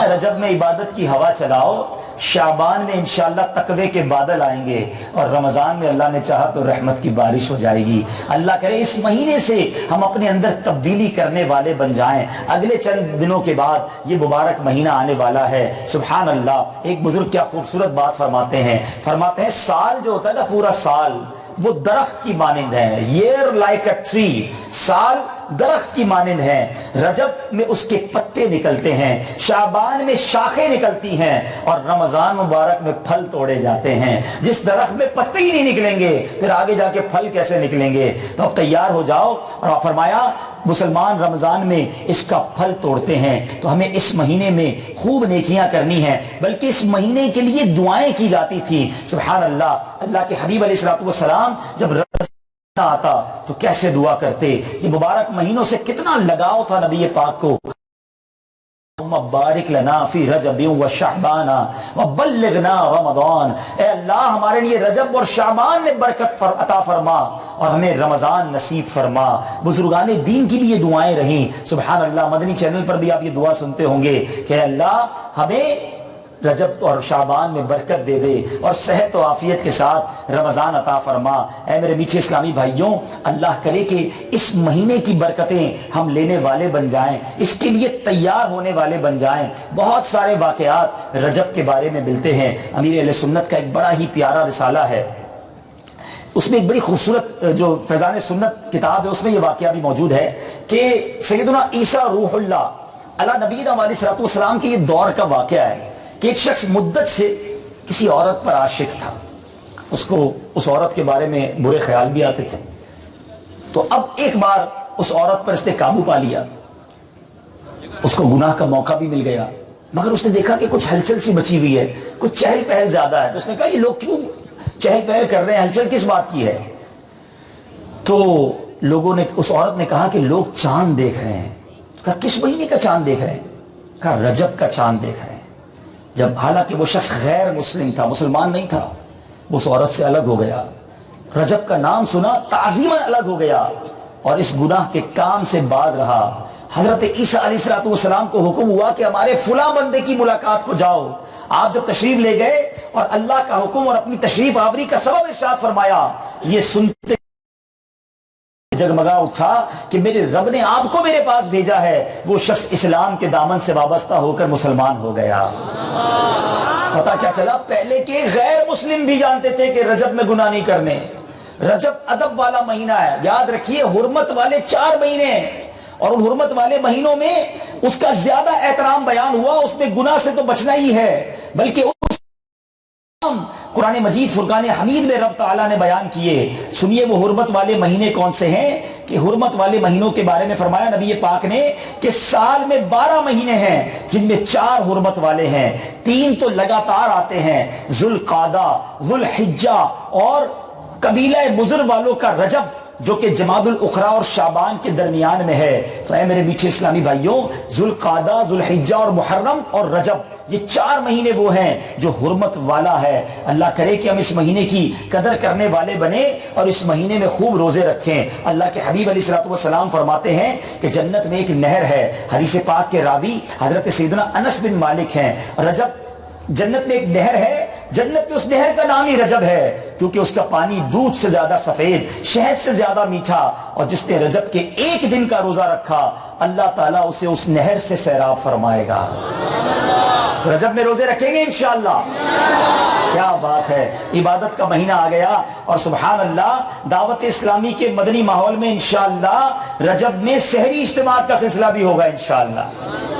[SPEAKER 1] رجب میں عبادت کی ہوا چلاؤ، شعبان میں انشاءاللہ تقوی کے بادل آئیں گے، اور رمضان میں اللہ نے چاہا تو رحمت کی بارش ہو جائے گی. اللہ کرے اس مہینے سے ہم اپنے اندر تبدیلی کرنے والے بن جائیں. اگلے چند دنوں کے بعد یہ مبارک مہینہ آنے والا ہے. سبحان اللہ. ایک بزرگ کیا خوبصورت بات فرماتے ہیں سال جو ہوتا ہے نا، پورا سال وہ درخت کی مانند ہے. year like a tree. سال درخت کی مانند ہیں. رجب میں اس کے پتے نکلتے ہیں، شعبان میں شاخیں نکلتی ہیں، اور رمضان مبارک میں پھل توڑے جاتے ہیں. جس درخت میں پتے ہی نہیں نکلیں گے پھر آگے جا کے پھل کیسے نکلیں گے؟ تو اب تیار ہو جاؤ. اور فرمایا مسلمان رمضان میں اس کا پھل توڑتے ہیں. تو ہمیں اس مہینے میں خوب نیکیاں کرنی ہیں، بلکہ اس مہینے کے لیے دعائیں کی جاتی تھی. سبحان اللہ. اللہ کے حبیب علیہ الصلوۃ والسلام جب آتا تو کیسے دعا کرتے. یہ مبارک مہینوں سے کتنا لگاؤ تھا نبی پاک کو. بارک لنا فی رجب و شعبان وبلغنا رمضان. اے اللہ ہمارے لیے رجب اور شعبان میں برکت عطا فرما اور ہمیں رمضان نصیب فرما. بزرگان دین کی بھی یہ دعائیں رہیں. سبحان اللہ. مدنی چینل پر بھی آپ یہ دعا سنتے ہوں گے کہ اے اللہ ہمیں رجب اور شعبان میں برکت دے دے اور صحت و عافیت کے ساتھ رمضان عطا فرما. اے میرے میٹھے اسلامی بھائیوں، اللہ کرے کہ اس مہینے کی برکتیں ہم لینے والے بن جائیں، اس کے لیے تیار ہونے والے بن جائیں. بہت سارے واقعات رجب کے بارے میں ملتے ہیں. امیر اہل سنت کا ایک بڑا ہی پیارا رسالہ ہے، اس میں ایک بڑی خوبصورت جو فیضان سنت کتاب ہے، اس میں یہ واقعہ بھی موجود ہے کہ سیدنا عیسیٰ روح اللہ علی نبینا علیہ الصلوۃ والسلام کے یہ دور کا واقعہ ہے کہ ایک شخص مدت سے کسی عورت پر عاشق تھا. اس کو اس عورت کے بارے میں برے خیال بھی آتے تھے. تو اب ایک بار اس عورت پر اس نے قابو پا لیا، اس کو گناہ کا موقع بھی مل گیا، مگر اس نے دیکھا کہ کچھ ہلچل سی بچی ہوئی ہے، کچھ چہل پہل زیادہ ہے. تو اس نے کہا یہ لوگ کیوں چہل پہل کر رہے ہیں، ہلچل کس بات کی ہے؟ تو لوگوں نے، اس عورت نے کہا کہ لوگ چاند دیکھ رہے ہیں. کہا کس مہینے کا چاند دیکھ رہے ہیں؟ کہا رجب کا چاند دیکھ رہے ہیں. جب حالانکہ وہ شخص غیر مسلم تھا، مسلمان نہیں تھا، وہ اس عورت سے الگ ہو گیا، رجب کا نام سنا تعظیماً الگ ہو گیا اور اس گناہ کے کام سے باز رہا. حضرت عیسیٰ علیہ السلام کو حکم ہوا کہ ہمارے فلاں بندے کی ملاقات کو جاؤ. آپ جب تشریف لے گئے اور اللہ کا حکم اور اپنی تشریف آوری کا سبب ارشاد فرمایا، یہ سنتے جگمگا اٹھا کہ میرے رب نے آپ کو میرے پاس بھیجا ہے. وہ شخص اسلام کے دامن سے وابستہ ہو کر مسلمان ہو گیا. پتا کیا چلا؟ پہلے کے غیر مسلم بھی جانتے تھے کہ رجب میں گناہ نہیں کرنے. رجب ادب والا مہینہ ہے، یاد رکھیے، حرمت والے 4 مہینے ہیں اور ان حرمت والے مہینوں میں اس کا زیادہ احترام بیان ہوا. اس میں گناہ سے تو بچنا ہی ہے، بلکہ قرآن مجید فرقان حمید میں رب تعالیٰ نے بیان کیے. سنیے وہ حرمت والے مہینے کون سے ہیں کہ حرمت والے مہینوں کے بارے میں فرمایا نبی پاک نے کہ سال میں 12 مہینے ہیں جن میں 4 حرمت والے ہیں. 3 تو لگاتار آتے ہیں، ذوالقعدہ، ذوالحجہ اور قبیلہ مضر والوں کا رجب جو کہ جماد الاخرى اور شعبان کے درمیان میں ہے. تو اے میرے میٹھے اسلامی بھائیوں، ذوالقعدہ، ذوالحجہ اور محرم اور رجب، یہ 4 مہینے وہ ہیں جو حرمت والا ہے. اللہ کرے کہ ہم اس مہینے کی قدر کرنے والے بنے اور اس مہینے میں خوب روزے رکھیں. اللہ کے حبیب علیہ السلام فرماتے ہیں کہ جنت میں ایک نہر ہے. حدیث پاک کے راوی حضرت سیدنا انس بن مالک ہیں. رجب جنت میں ایک نہر ہے، جنت میں اس نہر کا نام ہی رجب ہے کیونکہ اس کا پانی دودھ سے زیادہ سفید، شہد سے زیادہ میٹھا. اور جس نے رجب کے 1 دن کا روزہ رکھا اللہ تعالیٰ اسے اس نہر سے سیراب فرمائے گا. تو رجب میں روزے رکھیں گے انشاءاللہ. کیا بات ہے، عبادت کا مہینہ آ گیا اور سبحان اللہ دعوت اسلامی کے مدنی ماحول میں انشاءاللہ رجب میں سحری اجتماعات کا سلسلہ بھی ہوگا انشاءاللہ.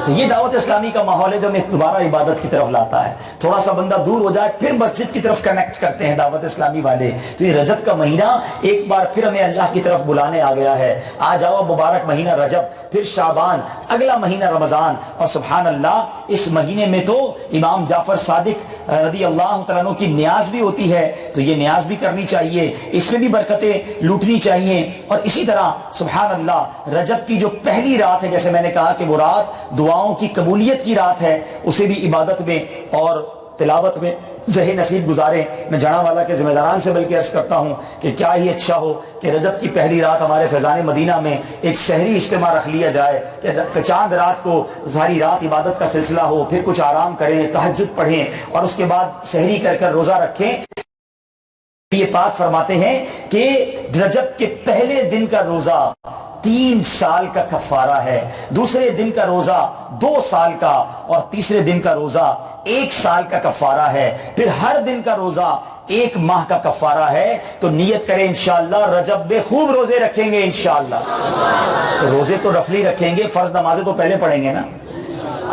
[SPEAKER 1] تو یہ دعوت اسلامی کا ماحول ہے جو ہمیں دوبارہ عبادت کی طرف لاتا ہے. تھوڑا سا بندہ دور ہو جائے پھر مسجد کی طرف کنیکٹ کرتے ہیں دعوت اسلامی والے. تو یہ رجب کا مہینہ ایک بار پھر ہمیں اللہ کی طرف بلانے آ گیا ہے. آ جاؤ مبارک مہینہ رجب، پھر شعبان، اگلا مہینہ رمضان. اور سبحان اللہ اس مہینے میں تو امام جعفر صادق رضی اللہ تعالیٰ عنہ کی نیاز بھی ہوتی ہے. تو یہ نیاز بھی کرنی چاہیے، اس میں بھی برکتیں لوٹنی چاہیے. اور اسی طرح سبحان اللہ رجب کی جو پہلی رات ہے، جیسے میں نے کہا کہ وہ رات دعاؤں کی قبولیت کی رات ہے، اسے بھی عبادت میں اور تلاوت میں ذہن نصیب گزاریں. میں جانا والا کے ذمہ داران سے بلکہ عرض کرتا ہوں کہ کیا ہی اچھا ہو کہ رجب کی پہلی رات ہمارے فیضان مدینہ میں ایک سحری اجتماع رکھ لیا جائے کہ چاند رات کو ساری رات عبادت کا سلسلہ ہو، پھر کچھ آرام کریں، تہجد پڑھیں اور اس کے بعد سحری کر کر روزہ رکھیں. یہ پاک فرماتے ہیں کہ رجب کے پہلے دن کا روزہ 3 سال کا کفارہ ہے، دوسرے دن کا روزہ 2 سال کا اور تیسرے دن کا روزہ 1 سال کا کفارہ ہے. پھر ہر دن کا روزہ 1 ماہ کا کفارہ ہے. تو نیت کریں انشاءاللہ رجب میں خوب روزے رکھیں گے انشاءاللہ. تو روزے تو رفلی رکھیں گے، فرض نمازیں تو پہلے پڑھیں گے نا.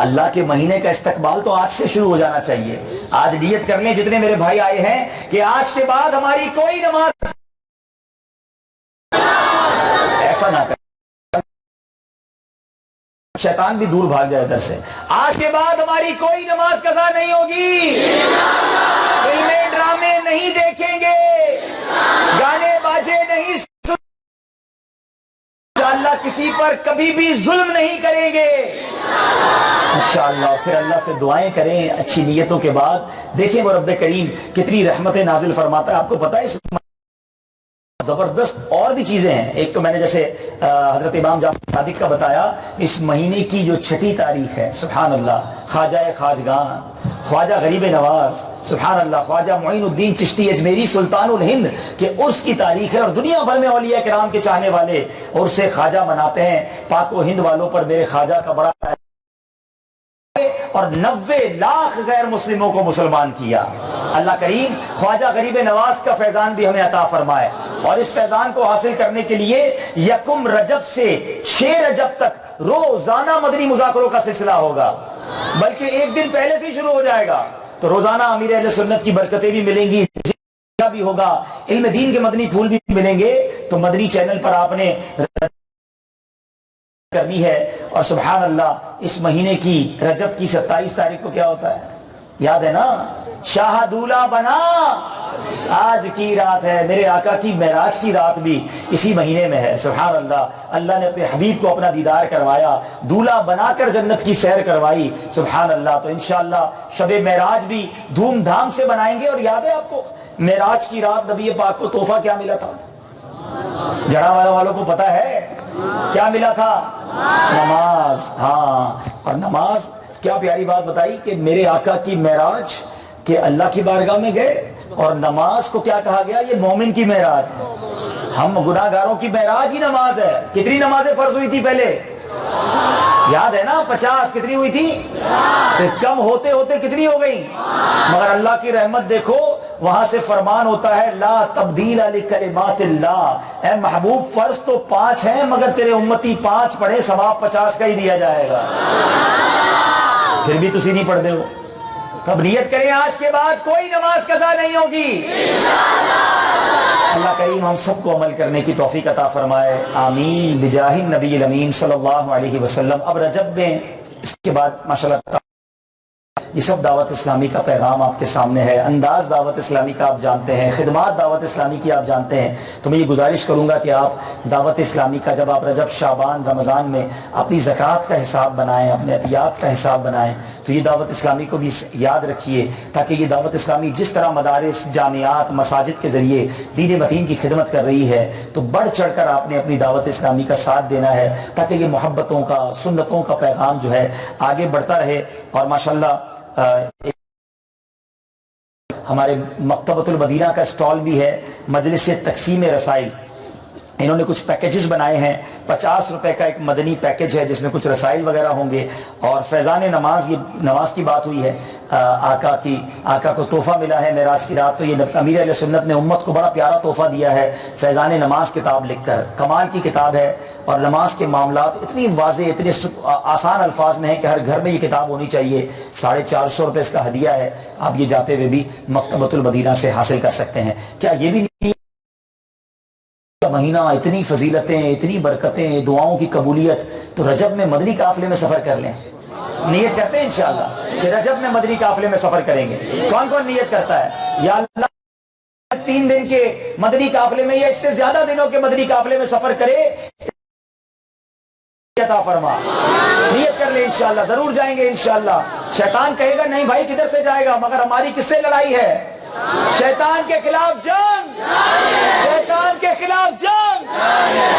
[SPEAKER 1] اللہ کے مہینے کا استقبال تو آج سے شروع ہو جانا چاہیے. آج نیت کر لیں جتنے میرے بھائی آئے ہیں کہ آج کے بعد ہماری کوئی نماز ایسا نہ کرے، شیطان بھی دور بھاگ جائے ادھر سے. آج کے بعد ہماری کوئی نماز قضا نہیں ہوگی، فلمیں ڈرامے نہیں دیکھیں گے، گانے باجے نہیں، انشاءاللہ کسی پر کبھی بھی ظلم نہیں کریں گے انشاءاللہ. پھر اللہ سے دعائیں کریں اچھی نیتوں کے بعد. دیکھیں وہ رب کریم کتنی رحمتیں نازل فرماتا ہے. آپ کو پتا ہے اس زبردست اور بھی چیزیں ہیں. ایک تو میں نے جیسے حضرت امام جعفر صادق کا بتایا، اس مہینے کی جو 6ٹھی تاریخ ہے سبحان اللہ، خواجہ خواجگان، خواجہ غریب نواز، سبحان اللہ، خواجہ معین الدین چشتی اجمیری سلطان الہند کے عرس کی تاریخ ہے. اور دنیا بھر میں اولیاء کرام کے چاہنے والے عرس خواجہ مناتے ہیں. پاک و ہند والوں پر میرے خواجہ کا بڑا اور 90 لاکھ غیر مسلموں کو مسلمان کیا. اللہ کریم خواجہ غریب نواز کا فیضان بھی ہمیں عطا فرمائے. اور اس فیضان کو حاصل کرنے کے لیے 1 رجب سے 6 رجب تک روزانہ مدنی مذاکروں کا سلسلہ ہوگا، بلکہ 1 دن پہلے سے ہی شروع ہو جائے گا. تو روزانہ امیر اہل سنت کی برکتیں بھی ملیں گی بھی ہوگا، علم دین کے مدنی پھول بھی ملیں گے. تو مدنی چینل پر آپ نے کرنی ہے. اور سبحان اللہ اس مہینے کی رجب کی 27 تاریخ کو کیا ہوتا ہے یاد ہے نا؟ شاہ دولہ بنا. آج کی رات ہے، میرے آقا کی معراج کی رات بھی اسی مہینے میں ہے. سبحان اللہ. اللہ نے اپنے حبیب کو اپنا دیدار کروایا، دولہا بنا کر جنت کی سیر کروائی. سبحان اللہ. تو انشاءاللہ شب معراج بھی دھوم دھام سے بنائیں گے. اور یاد ہے آپ کو معراج کی رات نبی پاک کو تحفہ کیا ملا تھا؟ جڑا والا والوں کو پتا ہے کیا ملا تھا؟ نماز. ہاں، اور نماز کیا پیاری بات بتائی کہ میرے آقا کی معراج کہ اللہ کی بارگاہ میں گئے، اور نماز کو کیا کہا گیا؟ یہ مومن کی معراج ہے. ہم گناہ گاروں کی معراج ہی نماز ہے. کتنی نمازیں فرض ہوئی تھی پہلے؟ یاد ہے نا؟ 50. کتنی ہوئی تھی؟ کم ہوتے ہوتے کتنی ہو گئی؟ مگر اللہ کی رحمت دیکھو، وہاں سے فرمان ہوتا ہے لا تبدیل لکلمات اللہ. اے محبوب فرض تو 5 ہیں، مگر تیرے امتی 5 پڑھے ثواب 50 کا ہی دیا جائے گا. پھر بھی تسی نہیں پڑھتے ہو. تب نیت کریں آج کے بعد کوئی نماز قضا نہیں ہوگی. اللہ کریم ہم سب کو عمل کرنے کی توفیق عطا فرمائے. آمین بجاہ النبی الامین صلی اللہ علیہ وسلم. اب رجب میں اس کے بعد ماشاءاللہ یہ سب دعوت اسلامی کا پیغام آپ کے سامنے ہے. انداز دعوت اسلامی کا آپ جانتے ہیں، خدمات دعوت اسلامی کی آپ جانتے ہیں. تو میں یہ گزارش کروں گا کہ آپ دعوت اسلامی کا جب آپ رجب، شعبان، رمضان میں اپنی زکوٰۃ کا حساب بنائیں، اپنے عطیات کا حساب بنائیں، تو یہ دعوت اسلامی کو بھی یاد رکھیے، تاکہ یہ دعوت اسلامی جس طرح مدارس، جامعات، مساجد کے ذریعے دین متین کی خدمت کر رہی ہے، تو بڑھ چڑھ کر آپ نے اپنی دعوت اسلامی کا ساتھ دینا ہے، تاکہ یہ محبتوں کا، سنتوں کا پیغام جو ہے آگے بڑھتا رہے. اور ماشاءاللہ ہمارے مکتبۃ المدینہ کا اسٹال بھی ہے، مجلس تقسیم رسائل. انہوں نے کچھ پیکیجز بنائے ہیں. 50 روپے کا ایک مدنی پیکیج ہے جس میں کچھ رسائل وغیرہ ہوں گے، اور فیضان نماز، یہ نماز کی بات ہوئی ہے، آقا کو تحفہ ملا ہے معراج کی رات. تو یہ امیر اہل سنت نے امت کو بڑا پیارا تحفہ دیا ہے، فیضان نماز کتاب لکھ کر. کمال کی کتاب ہے، اور نماز کے معاملات اتنی واضح، اتنے آسان الفاظ میں ہیں کہ ہر گھر میں یہ کتاب ہونی چاہیے. 450 روپے اس کا ہدیہ ہے. آپ یہ جاتے ہوئے بھی مکتبۃ المدینہ سے حاصل کر سکتے ہیں. کیا یہ بھی نہیں مہینہ، اتنی فضیلتیں، اتنی برکتیں، دعاؤں کی قبولیت؟ تو رجب میں مدنی قافلے میں سفر کر لیں. نیت کرتے ہیں انشاءاللہ کہ رجب میں مدنی قافلے میں سفر کریں گے. کون کون نیت کرتا ہے؟ یا اللہ 3 دن کے مدنی قافلے میں یا اس سے زیادہ دنوں کے مدنی قافلے میں سفر کرے عطا فرما. نیت کر لیں انشاءاللہ ضرور جائیں گے انشاءاللہ. شیطان کہے گا نہیں بھائی کدھر سے جائے گا، مگر ہماری کس سے لڑائی ہے؟ شیطان کے خلاف جنگ، شیطان کے خلاف جنگ.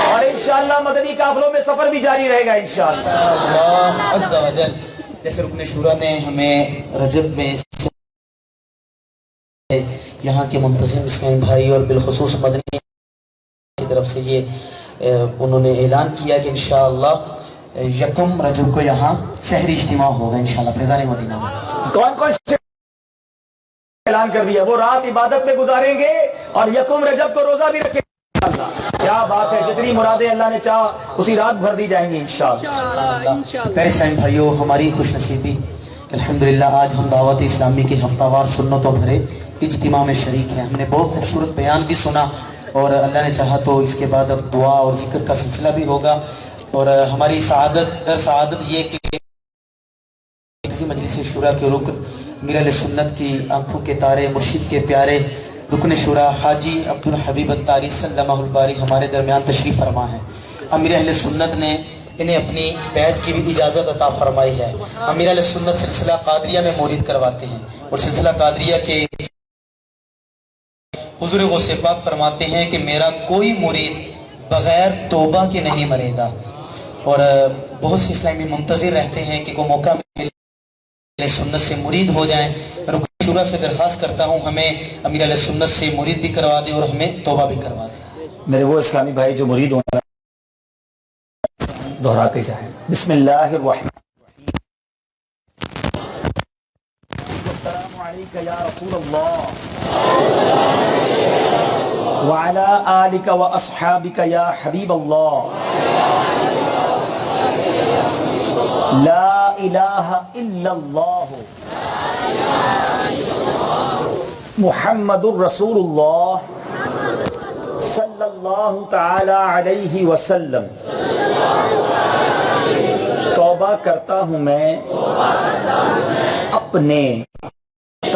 [SPEAKER 1] اور انشاءاللہ مدنی قافلوں میں سفر بھی جاری رہے گا انشاءاللہ.
[SPEAKER 2] اللہ عز و جل جیسے رکن شورا نے ہمیں رجب میں یہاں کے منتظم اسلام بھائی اور بالخصوص مدنی کی طرف سے یہ انہوں نے اعلان کیا کہ انشاءاللہ 1 رجب کو یہاں سحری اجتماع ہوگا انشاءاللہ فیضان مدینہ میں.
[SPEAKER 1] کون اعلان کر دیا؟ وہ رات عبادت میں گزاریں گے اور 1 رجب کو روزہ بھی رکھیں گے. کیا بات ہے، جتنی مرادیں اللہ نے چاہا اسی رات بھر دی جائیں گی انشاءاللہ.
[SPEAKER 2] پیارے اسلام بھائیو، ہماری خوش نصیبی کہ الحمدللہ آج ہم دعوت اسلامی کے ہفتہ وار سنتوں بھرے اجتماع میں شریک ہیں. ہم نے بہت خوبصورت بیان بھی سنا، اور اللہ نے چاہا تو اس کے بعد اب دعا اور ذکر کا سلسلہ بھی ہوگا. اور ہماری سعادت یہ کہ کسی مجلس شورا کے رکن امیر اہل سنت کی آنکھوں کے تارے، مرشد کے پیارے رکن شورا حاجی عبدالحبیب الطاری سلمہ الباری ہمارے درمیان تشریف فرما ہے. امیر اہل سنت نے انہیں اپنی بیعت کی بھی اجازت عطا فرمائی ہے. امیر اہل سنت سلسلہ قادریہ میں مولد کرواتے ہیں، اور سلسلہ قادریہ کے حضور غوث پاک فرماتے ہیں کہ میرا کوئی مرید بغیر توبہ کے نہیں مرے گا. اور بہت سے اسلامی منتظر رہتے ہیں کہ کوئی موقع ملے سنت سے مرید ہو جائیں. رکن شورا سے درخواست کرتا ہوں ہمیں امیر علیہ سنت سے مرید بھی کروا دیں اور ہمیں توبہ بھی کروا دیں.
[SPEAKER 1] میرے وہ اسلامی بھائی جو مرید ہونا دہراتے جائیں. بسم اللہ الرحمن الرحیم. السلام علیکم یا رسول اللہ وعلی آلک و اصحابک یا حبیب اللہ. لا الہ الا اللہ محمد الرسول اللہ صلی اللہ تعالی علیہ وسلم. توبہ کرتا ہوں میں اپنے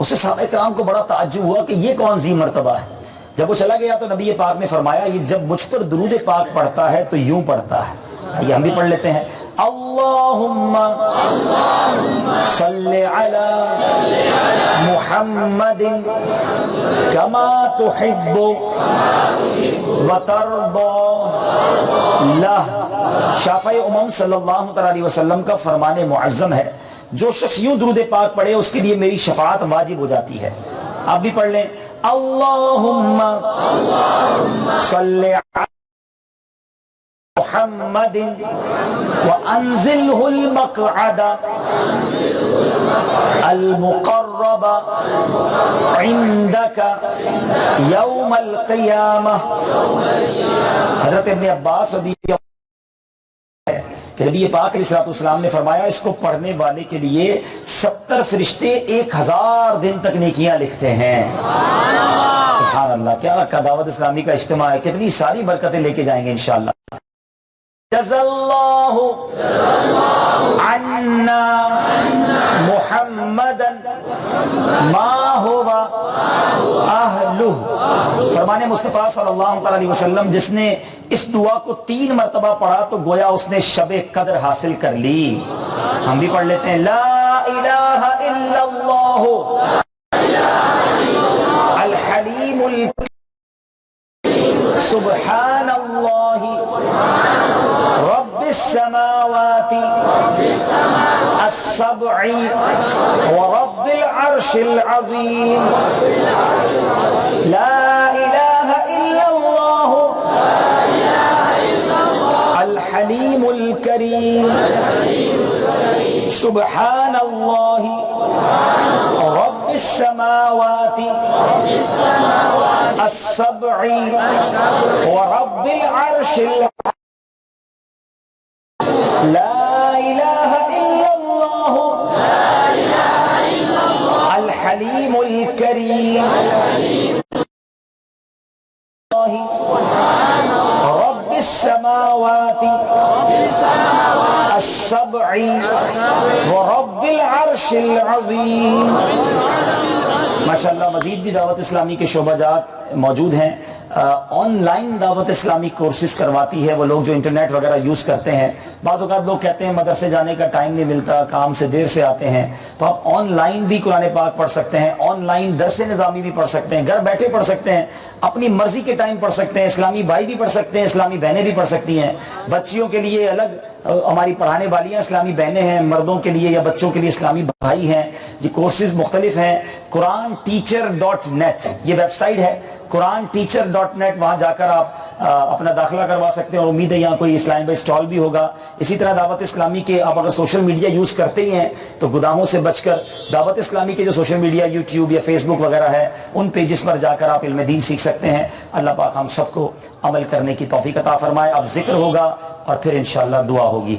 [SPEAKER 1] اسے صحابہ کرام کو بڑا تعجب ہوا کہ یہ کون سی مرتبہ ہے. جب وہ چلا گیا تو نبی پاک نے فرمایا یہ جب مجھ پر درود پاک پڑھتا ہے تو یوں پڑھتا ہے. یہ ہم بھی پڑھ لیتے ہیں, اللہم صلی علی محمد کما تحب وترضى لہ. شافعی امم صلی اللہ علیہ وسلم کا فرمان معظم ہے, جو شخص یوں درود پاک پڑھے اس کے لیے میری شفاعت واجب ہو جاتی ہے. آپ بھی پڑھ لیں, اللہم صلی علی محمد وانزلہ المقعد المقرب عندک یوم القیامہ. حضرت ابن عباس رضی اللہ عنہ کہ نبی پاک علیہ السلام نے فرمایا اس کو پڑھنے والے کے لیے 70 فرشتے 1000 دن تک نیکیاں لکھتے ہیں. سبحان اللہ, کیا دعوت اسلامی کا اجتماع ہے, کتنی ساری برکتیں لے کے جائیں گے انشاءاللہ. جزا اللہ عنا محمدا ما ہوا اہلہ. فرمان مصطفیٰ صلی اللہ علیہ وسلم جس نے اس دعا کو 3 مرتبہ پڑھا تو گویا اس نے شب قدر حاصل کر لی. ہم بھی پڑھ لیتے ہیں, لا الہ الا اللہ الحلیم سبحان اللہ رب السماوات السبع ورب العرش العظیم. لا الہ الا اللہ الحلیم الکریم سبحان اللہ رب السماوات السبع ورب العرش لا الہ الا اللہ الحلیم الکریم رب السماوات السبع ورب العرش العظیم. ماشاءاللہ مزید بھی دعوت اسلامی کے شعبہ جات موجود ہیں. آن لائن دعوت اسلامی کورسز کرواتی ہے وہ لوگ جو انٹرنیٹ وغیرہ یوز کرتے ہیں. بعض اوقات لوگ کہتے ہیں مدرسے جانے کا ٹائم نہیں ملتا, کام سے دیر سے آتے ہیں, تو آپ آن لائن بھی قرآن پاک پڑھ سکتے ہیں, آن لائن درس نظامی بھی پڑھ سکتے ہیں, گھر بیٹھے پڑھ سکتے ہیں, اپنی مرضی کے ٹائم پڑھ سکتے ہیں. اسلامی بھائی بھی پڑھ سکتے ہیں, اسلامی بہنیں بھی پڑھ سکتی ہیں. بچیوں کے لیے الگ ہماری پڑھانے والیاں اسلامی بہنیں ہیں, مردوں کے لیے یا بچوں کے لیے اسلامی بھائی ہیں. یہ کورسز مختلف ہیں. QuranTeacher.net یہ ویب سائٹ ہے, QuranTeacher.net, وہاں جا کر آپ اپنا داخلہ کروا سکتے ہیں. اور امید ہے یہاں کوئی اسلامی بھائی اسٹال بھی ہوگا. اسی طرح دعوت اسلامی کے آپ اگر سوشل میڈیا یوز کرتے ہی ہیں تو گناہوں سے بچ کر دعوت اسلامی کے جو سوشل میڈیا یوٹیوب یا فیس بک وغیرہ ہے ان پیجز پر جا کر آپ علم دین سیکھ سکتے ہیں. اللہ پاک ہم سب کو عمل کرنے کی توفیق عطا فرمائے. اب ذکر ہوگا اور پھر انشاءاللہ دعا ہوگی.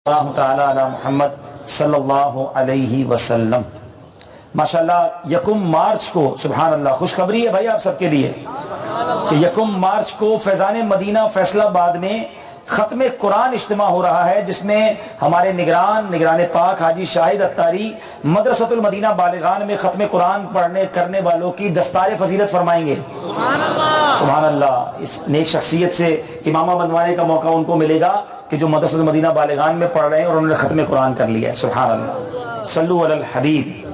[SPEAKER 1] اللہ تعالی علی محمد صلی اللہ علیہ وسلم. ماشاءاللہ 1 مارچ کو, سبحان اللہ, خوشخبری ہے بھائی آپ سب کے لیے کہ 1 مارچ کو فیضان مدینہ فیصل آباد میں ختم قرآن اجتماع ہو رہا ہے, جس میں ہمارے نگران پاک حاجی شاہد اتاری مدرسۃ المدینہ بالغان میں ختم قرآن پڑھنے کرنے والوں کی دستار فضیلت فرمائیں گے. سبحان اللہ. اس نیک شخصیت سے امامہ بنوانے کا موقع ان کو ملے گا کہ جو مدرسۃ المدینہ بالغان میں پڑھ رہے ہیں اور انہوں نے ختم قرآن کر لیا ہے. سبحان اللہ. صلو علی الحبیب.